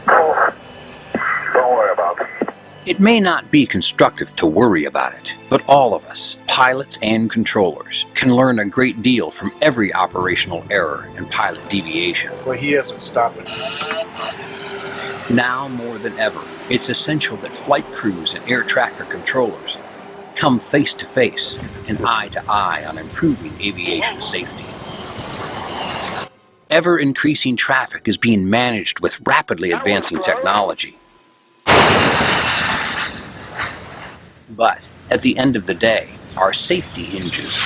Oh, don't worry about it. It may not be constructive to worry about it, but all of us, pilots and controllers, can learn a great deal from every operational error and pilot deviation. Well, he isn't stopping. Now more than ever, it's essential that flight crews and air traffic controllers come face to face and eye to eye on improving aviation safety. Ever-increasing traffic is being managed with rapidly advancing technology. But at the end of the day, our safety hinges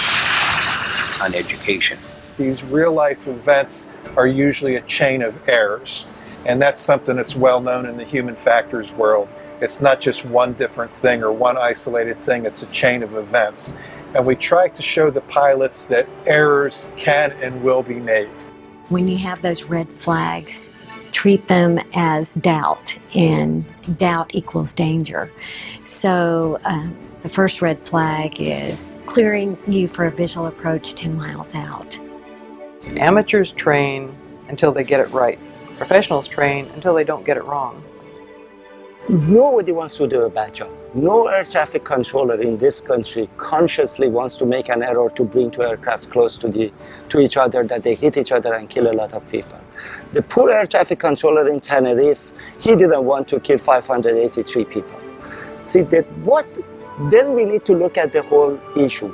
on education. These real-life events are usually a chain of errors, and that's something that's well known in the human factors world. It's not just one different thing or one isolated thing, it's a chain of events. And we try to show the pilots that errors can and will be made. When you have those red flags, treat them as doubt, and doubt equals danger. So the first red flag is clearing you for a visual approach 10 miles out. Amateurs train until they get it right. Professionals train until they don't get it wrong. Nobody wants to do a bad job. No air traffic controller in this country consciously wants to make an error to bring two aircraft close to each other, that they hit each other and kill a lot of people. The poor air traffic controller in Tenerife, he didn't want to kill 583 people. See, then we need to look at the whole issue.